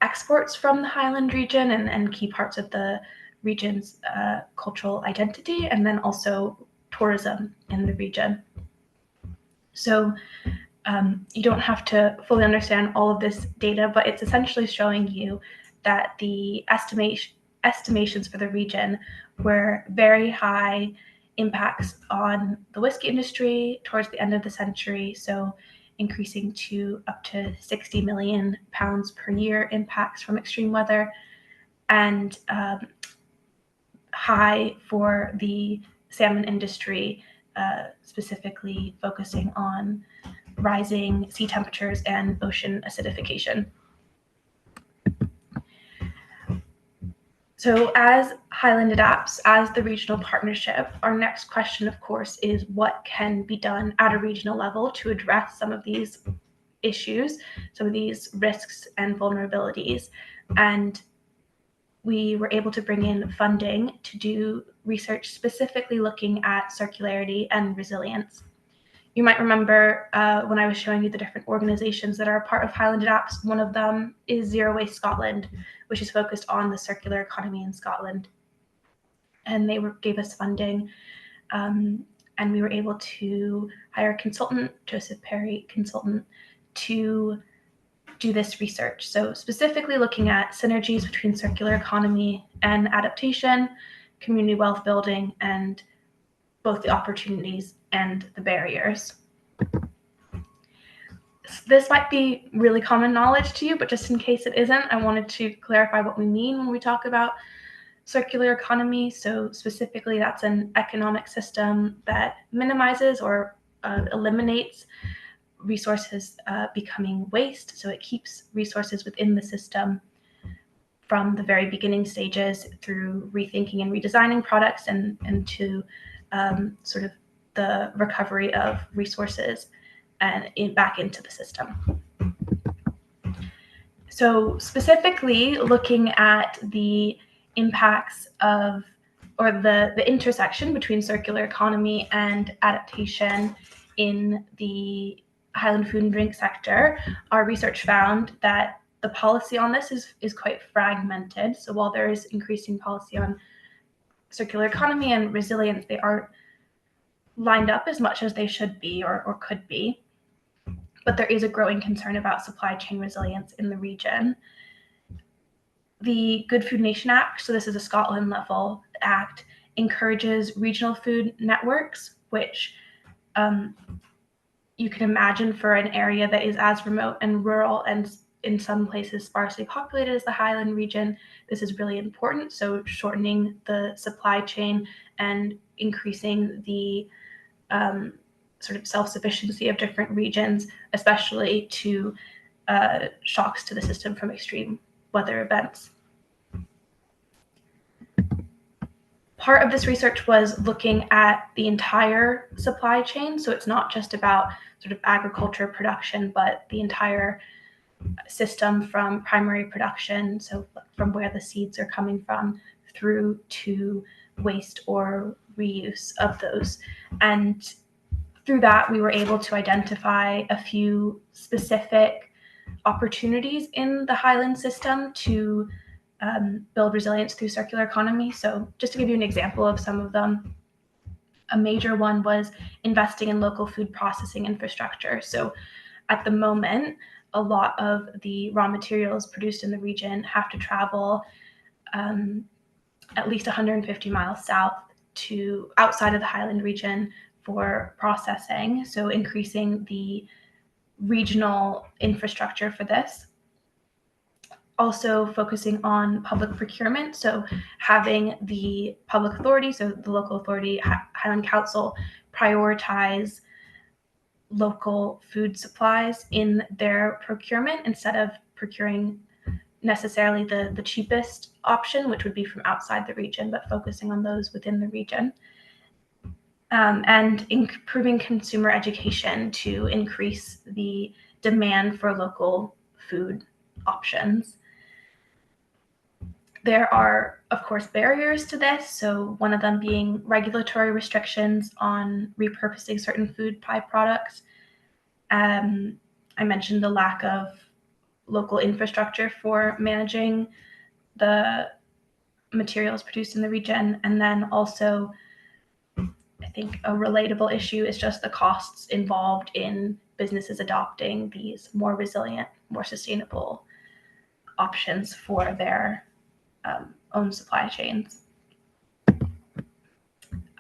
exports from the Highland region and key parts of the region's cultural identity, and then also tourism in the region. So you don't have to fully understand all of this data, but it's essentially showing you that the estimations for the region were very high impacts on the whiskey industry towards the end of the century. So increasing to up to 60 million pounds per year impacts from extreme weather, and high for the salmon industry, specifically focusing on rising sea temperatures and ocean acidification. So as Highland Adapts, as the regional partnership, our next question, of course, is what can be done at a regional level to address some of these issues, some of these risks and vulnerabilities. And we were able to bring in funding to do research specifically looking at circularity and resilience. You might remember when I was showing you the different organizations that are a part of Highland Adapts, one of them is Zero Waste Scotland, which is focused on the circular economy in Scotland. And they gave us funding, and we were able to hire a consultant, Joseph Perry consultant, to do this research. So specifically looking at synergies between circular economy and adaptation, community wealth building, and both the opportunities and the barriers. This might be really common knowledge to you, but just in case it isn't, I wanted to clarify what we mean when we talk about circular economy. So specifically, that's an economic system that minimizes or eliminates resources becoming waste. So it keeps resources within the system from the very beginning stages through rethinking and redesigning products and to sort of the recovery of resources and back into the system. So specifically looking at the impacts of, or the intersection between circular economy and adaptation in the Highland food and drink sector, our research found that the policy on this is quite fragmented. So while there is increasing policy on circular economy and resilience, they aren't lined up as much as they should be or could be. But there is a growing concern about supply chain resilience in the region. The Good Food Nation Act, so this is a Scotland level act, encourages regional food networks, which you can imagine for an area that is as remote and rural and in some places sparsely populated as the Highland region, this is really important. So shortening the supply chain and increasing the sort of self-sufficiency of different regions, especially to shocks to the system from extreme weather events. Part of this research was looking at the entire supply chain. So it's not just about sort of agriculture production, but the entire system from primary production, so from where the seeds are coming from, through to waste or reuse of those. And through that, we were able to identify a few specific opportunities in the Highland system to build resilience through circular economy. So just to give you an example of some of them, a major one was investing in local food processing infrastructure. So at the moment, a lot of the raw materials produced in the region have to travel at least 150 miles south to outside of the Highland region for processing. So increasing the regional infrastructure for this. Also focusing on public procurement. So having the public authority, so the local authority, Highland Council, prioritize local food supplies in their procurement instead of procuring necessarily the cheapest option, which would be from outside the region, but focusing on those within the region. And improving consumer education to increase the demand for local food options. There are, of course, barriers to this. So one of them being regulatory restrictions on repurposing certain food byproducts. I mentioned the lack of local infrastructure for managing the materials produced in the region. And then also, I think a relatable issue is just the costs involved in businesses adopting these more resilient, more sustainable options for their own supply chains.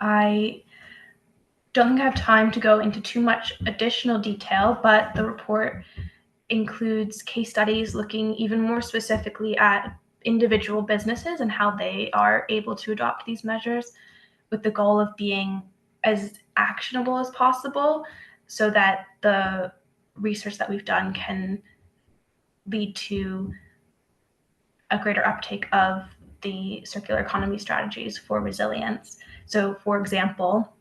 I don't think I have time to go into too much additional detail, but the report includes case studies looking even more specifically at individual businesses and how they are able to adopt these measures, with the goal of being as actionable as possible so that the research that we've done can lead to a greater uptake of the circular economy strategies for resilience. So for example,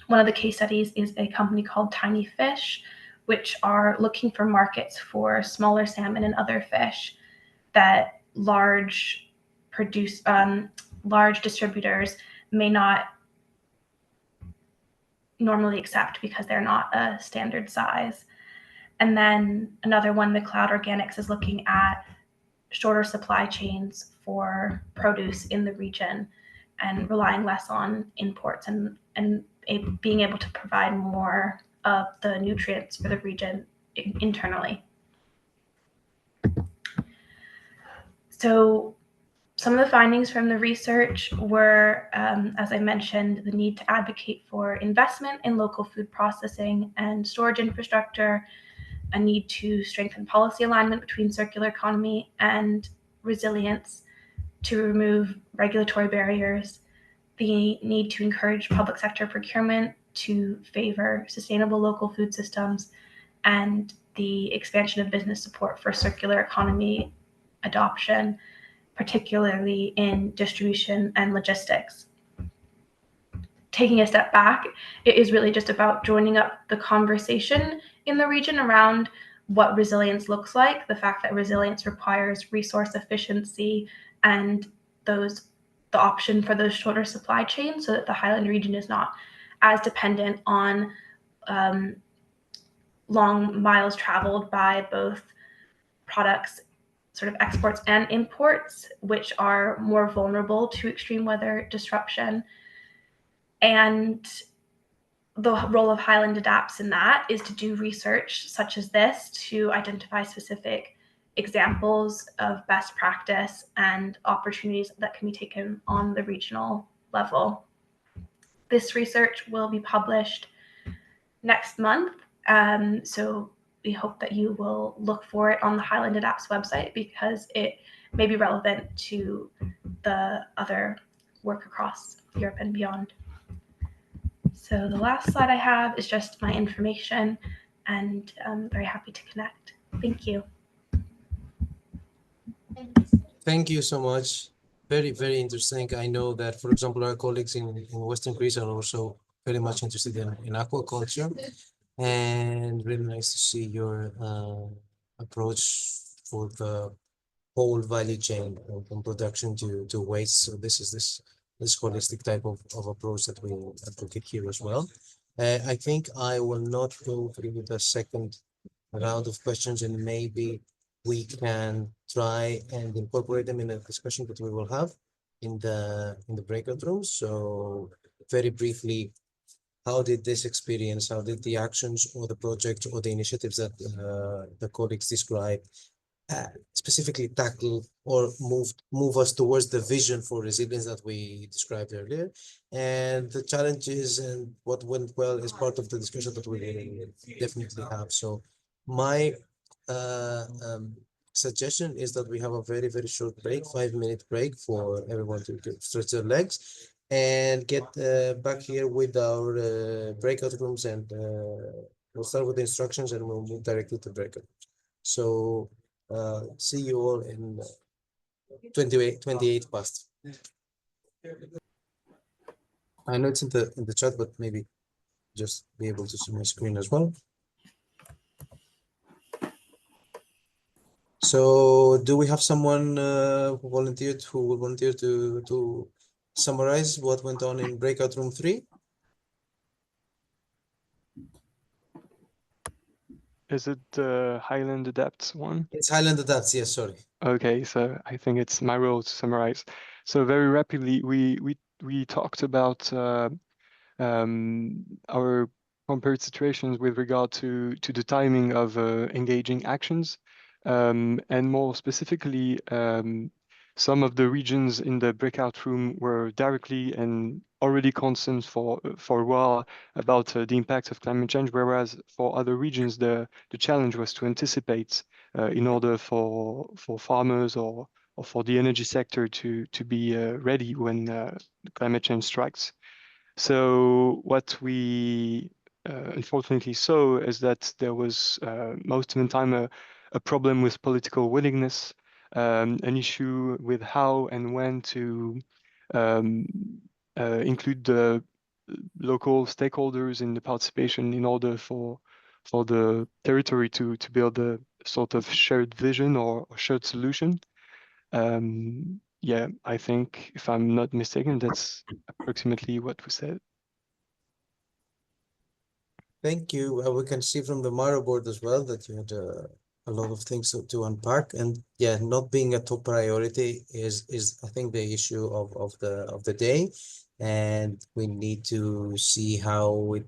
one of the case studies is a company called Tiny Fish, which are looking for markets for smaller salmon and other fish that large distributors may not normally accept because they're not a standard size. And then another one, the Cloud Organics, is looking at shorter supply chains for produce in the region and relying less on imports and being able to provide more of the nutrients for the region internally. So some of the findings from the research were, as I mentioned, the need to advocate for investment in local food processing and storage infrastructure, a need to strengthen policy alignment between circular economy and resilience, to remove regulatory barriers, the need to encourage public sector procurement to favor sustainable local food systems, and the expansion of business support for circular economy adoption, particularly in distribution and logistics. Taking a step back, it is really just about joining up the conversation in the region around what resilience looks like, the fact that resilience requires resource efficiency and the option for those shorter supply chains, so that the Highland region is not as dependent on long miles traveled by both products, sort of exports and imports, which are more vulnerable to extreme weather disruption. And the role of Highland Adapts in that is to do research such as this to identify specific examples of best practice and opportunities that can be taken on the regional level. This research will be published next month, so we hope that you will look for it on the Highland Adapts website, because it may be relevant to the other work across Europe and beyond. So the last slide I have is just my information, and I'm very happy to connect. Thank you. Thank you so much. Very, very interesting. I know that, for example, our colleagues in Western Greece are also very much interested in aquaculture, and really nice to see your approach for the whole value chain from production to waste. So this is this holistic type of approach that we advocate here as well. I think I will not go through the second round of questions, and maybe we can try and incorporate them in a discussion that we will have in the breakout rooms. So very briefly, how did this experience, how did the actions or the projects or the initiatives that the colleagues describe specifically tackle or move us towards the vision for resilience that we described earlier, and the challenges and what went well is part of the discussion that we definitely have. So my suggestion is that we have a very, very short break, 5-minute break for everyone to stretch their legs and get back here with our breakout rooms, and we'll start with the instructions and we'll move directly to breakout. So see you all in 28 past. I know it's in the chat, but maybe just be able to see my screen as well. So do we have someone who will volunteer to summarize what went on in breakout room 3? Is it the Highland Adapts one? It's Highland Adapts, yes, sorry. Okay, so I think it's my role to summarize. So very rapidly, we talked about our compared situations with regard to the timing of engaging actions, and more specifically, some of the regions in the breakout room were directly and already concerned for a while about the impact of climate change, whereas for other regions the challenge was to anticipate in order for farmers or for the energy sector to be ready when climate change strikes. So what we unfortunately saw is that there was most of the time a problem with political willingness, an issue with how and when to include the local stakeholders in the participation in order for the territory to build a sort of shared vision or shared solution. Yeah, I think if I'm not mistaken, that's approximately what we said. Thank you. We can see from the Mara board as well that you had a lot of things to unpack, and yeah, not being a top priority is I think the issue of the day, and we need to see how it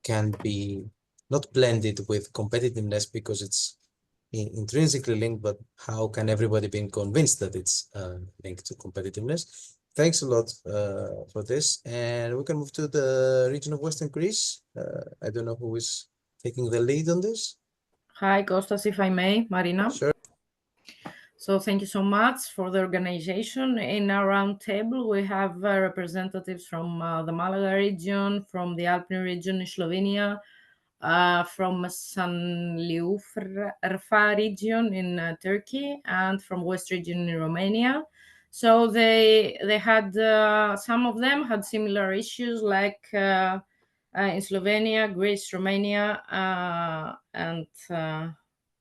can be not blended with competitiveness because it's intrinsically linked, but how can everybody be convinced that it's linked to competitiveness? Thanks a lot for this, and we can move to the region of Western Greece. I don't know who is taking the lead on this. Hi, Kostas, if I may, Marina. Sure. So thank you so much for the organization. In our round table, we have representatives from the Malaga region, from the Alpine region in Slovenia, from Sanliurfa region in Turkey, and from West region in Romania. So they had some of them had similar issues like in Slovenia, Greece, Romania, and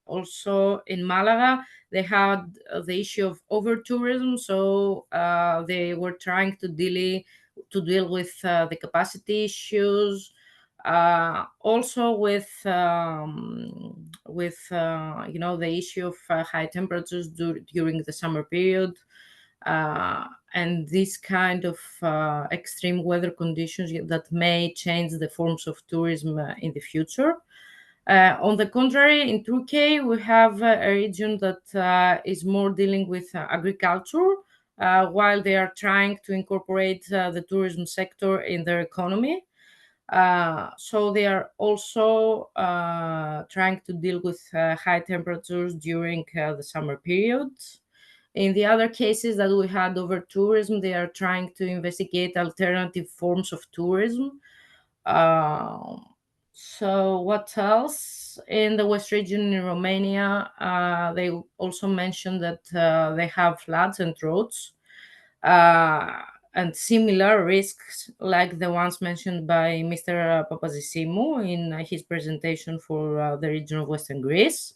also in Malaga. They had the issue of over tourism, so they were trying to deal with the capacity issues, also with the issue of high temperatures during the summer period, and this kind of extreme weather conditions that may change the forms of tourism in the future. On the contrary, in Turkey, we have a region that is more dealing with agriculture, while they are trying to incorporate the tourism sector in their economy. So they are also trying to deal with high temperatures during the summer period. In the other cases that we had over tourism, they are trying to investigate alternative forms of tourism. So what else? In the West region in Romania, they also mentioned that they have floods and droughts, and similar risks like the ones mentioned by Mr. Papazisimu in his presentation for the region of Western Greece.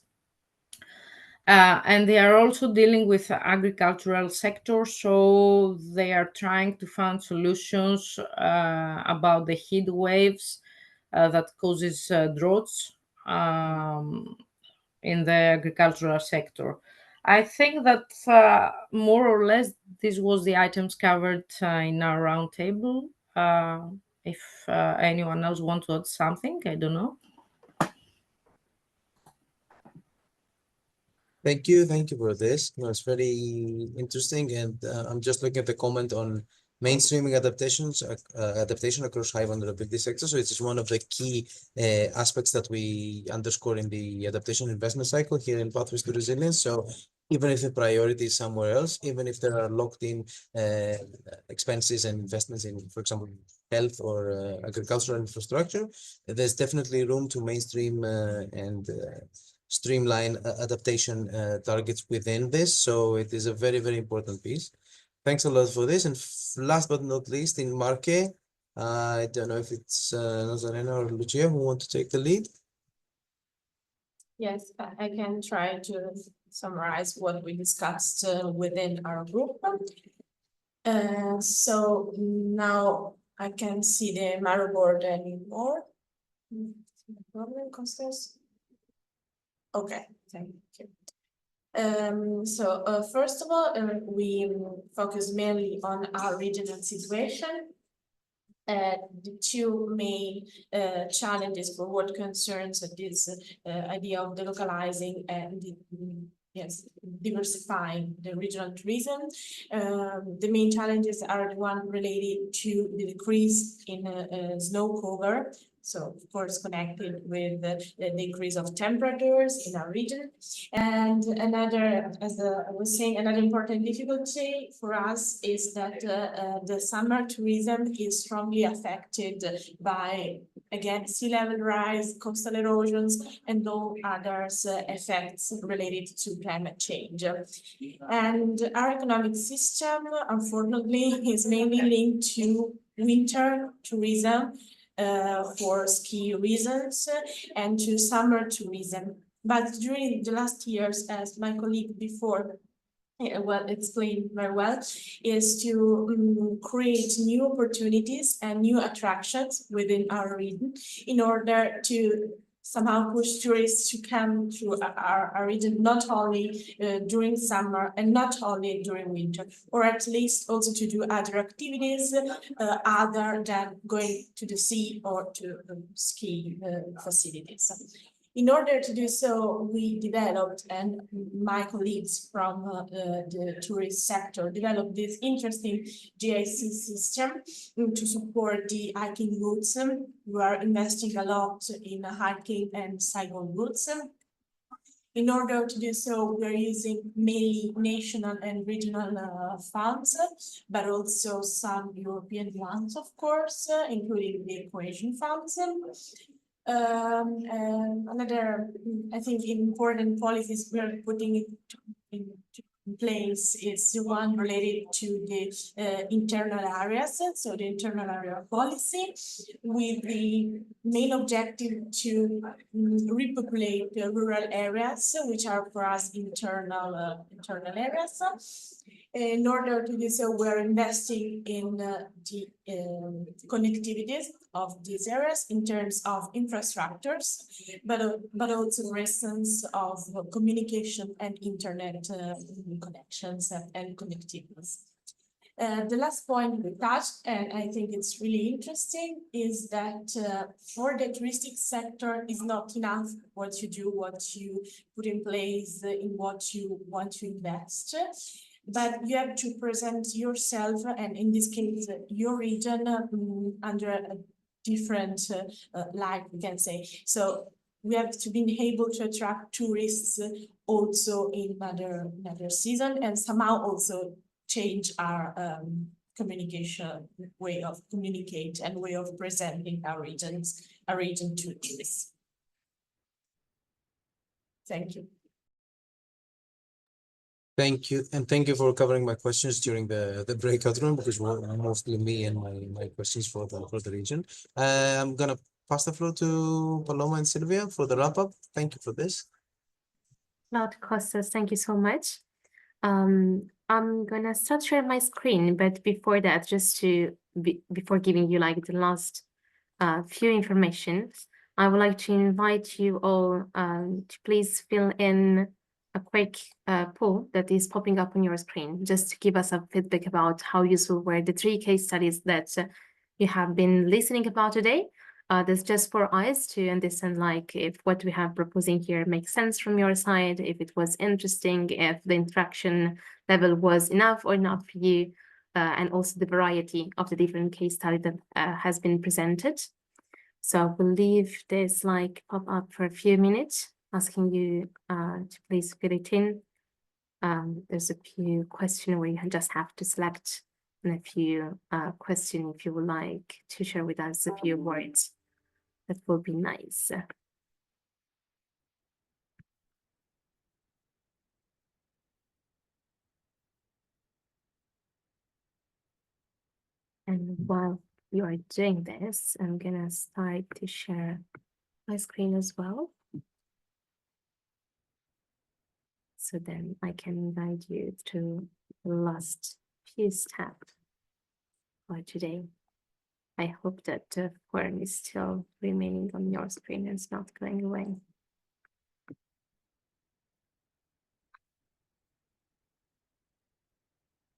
And they are also dealing with agricultural sector, so they are trying to find solutions about the heat waves that causes droughts in the agricultural sector. I think that more or less this was the items covered in our roundtable. If anyone else wants to add something, I don't know. Thank you for this. No, it's very interesting, and I'm just looking at the comment on mainstreaming adaptation across high vulnerability sectors. So it's one of the key aspects that we underscore in the adaptation investment cycle here in Pathways to Resilience. So even if the priority is somewhere else, even if there are locked in expenses and investments in, for example, health or agricultural infrastructure, there's definitely room to mainstream and streamline adaptation targets within this. So it is a very, very important piece. Thanks a lot for this. And last but not least, in Marque, I don't know if it's Nazarena or Lucia who want to take the lead. Yes, I can try to summarize what we discussed within our group. So now I can see the Miro board anymore. Problem, Constance? Okay, thank you. So first of all, we focus mainly on our regional situation. The two main challenges for what concerns this idea of delocalizing and diversifying the regional tourism. The main challenges are the one related to the decrease in snow cover. So of course connected with the decrease of temperatures in our region. And another, as I was saying, another important difficulty for us is that the summer tourism is strongly affected by, again, sea level rise, coastal erosions, and all other effects related to climate change. And our economic system, unfortunately, is mainly linked to winter tourism for ski reasons and to summer tourism. But during the last years, as my colleague before explained very well, is to create new opportunities and new attractions within our region in order to somehow push tourists to come to our region, not only during summer and not only during winter, or at least also to do other activities other than going to the sea or to ski facilities. In order to do so, we developed, and my colleagues from the tourist sector developed this interesting GIC system to support the hiking routes. We are investing a lot in hiking and cycle routes. In order to do so, we're using mainly national and regional funds, but also some European ones, of course, including the cohesion funds. And another, I think, important policies we're putting into place is the one related to the internal areas, so the internal area policy, with the main objective to repopulate the rural areas, which are for us internal areas. In order to do so, we're investing in the connectivities of these areas in terms of infrastructures, but also, for instance, of communication and internet connections and connectivities. The last point we touched, and I think it's really interesting, is that for the touristic sector, it's not enough what you do, what you put in place, in what you want to invest, but you have to present yourself, and in this case, your region, under a different light, we can say. So we have to be able to attract tourists also in another season, and somehow also change our communication, way of communicate and way of presenting our region to tourists. Thank you. Thank you, and thank you for covering my questions during the breakout room, because were mostly me and my questions for the region. I'm gonna pass the floor to Paloma and Sylvia for the wrap up. Thank you for this. Claude, Costas, thank you so much. I'm gonna start sharing my screen, but before that, just before giving you like the last few information, I would like to invite you all to please fill in a quick poll that is popping up on your screen, just to give us a feedback about how useful were the 3 case studies that you have been listening about today. That's just for us to understand, like, if what we have proposing here makes sense from your side, if it was interesting, if the interaction level was enough or not for you, and also the variety of the different case study that has been presented. So I will leave this like pop up for a few minutes, asking you to please fill it in. There's a few questions where you just have to select, and a few questions if you would like to share with us a few words. That will be nice. And while you are doing this, I'm gonna start to share my screen as well. So then I can guide you through the last few steps for today. I hope that the form is still remaining on your screen and it's not going away.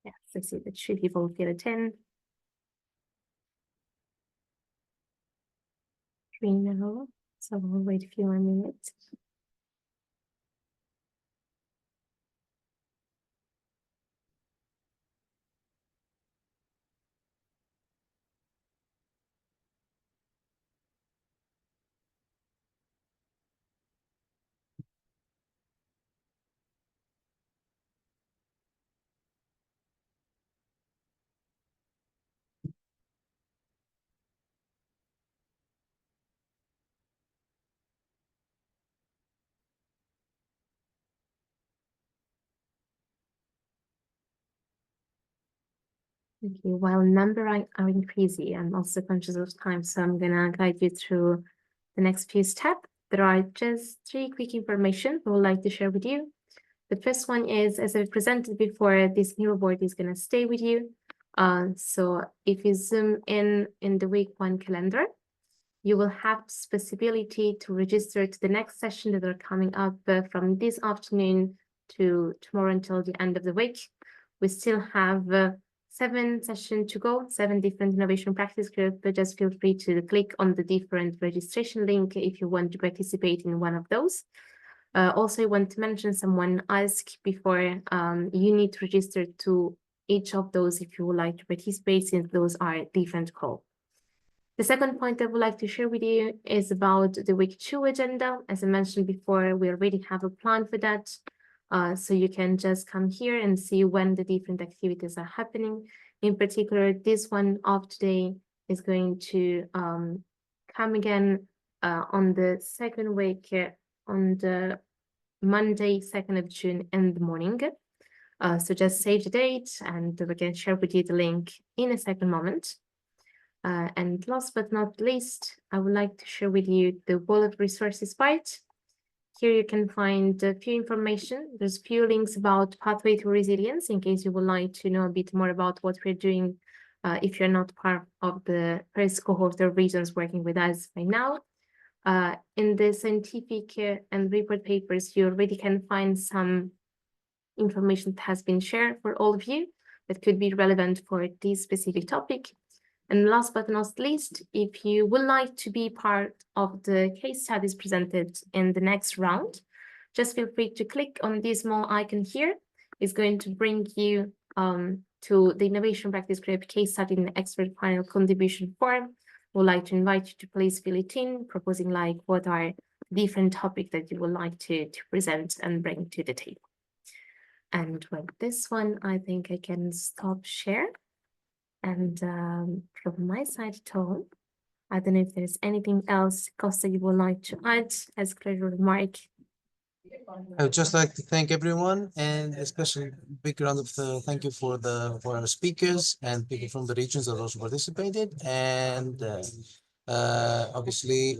Yes, I see that 3 people fill it in. 3 now, so we'll wait a few more minutes. Okay, while number are increasing, I'm also conscious of time, so I'm gonna guide you through the next few steps. There are just 3 quick information I would like to share with you. The first one is, as I presented before, this Miro board is gonna stay with you. So if you zoom in the week 1 calendar, you will have possibility to register to the next session that are coming up from this afternoon to tomorrow until the end of the week. We still have 7 sessions to go, 7 different innovation practice groups, but just feel free to click on the different registration link if you want to participate in one of those. Also, I want to mention, someone asked before, you need to register to each of those if you would like to participate, since those are different calls. The second point I would like to share with you is about the week 2 agenda. As I mentioned before, we already have a plan for that. So you can just come here and see when the different activities are happening. In particular, this one of today is going to come again on the 2nd week, on the Monday, 2nd of June in the morning. So just save the date and we can share with you the link in a second moment. And last but not least, I would like to share with you the wallet resources part. Here you can find a few information. There's a few links about Pathway to Resilience in case you would like to know a bit more about what we're doing if you're not part of the first cohort of regions working with us right now. In the scientific and report papers, you already can find some information that has been shared for all of you that could be relevant for this specific topic. And last but not least, if you would like to be part of the case studies presented in the next round, just feel free to click on this small icon here. It's going to bring you to the Innovation Practice Group case study in the expert panel contribution form. Would like to invite you to please fill it in, proposing like what are different topics that you would like to present and bring to the table. And with this one, I think I can stop share. And from my side at all, I don't know if there's anything else, Costa, you would like to add as closing remark. I would just like to thank everyone, and especially big round of thank you for our speakers and people from the regions that also participated, and obviously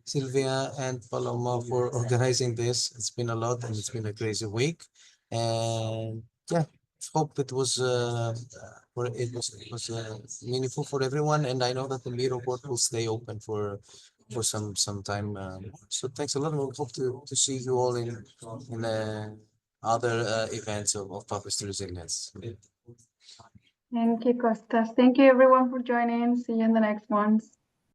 Sylvia and Paloma for organizing this. It's been a lot and it's been a crazy week, and yeah, hope it was meaningful for everyone, and I know that the Miro board will stay open for some time. So thanks a lot, and we hope to see you all in other events of Pathways to Resilience. Thank you, Kostas. Thank you everyone for joining. See you in the next ones.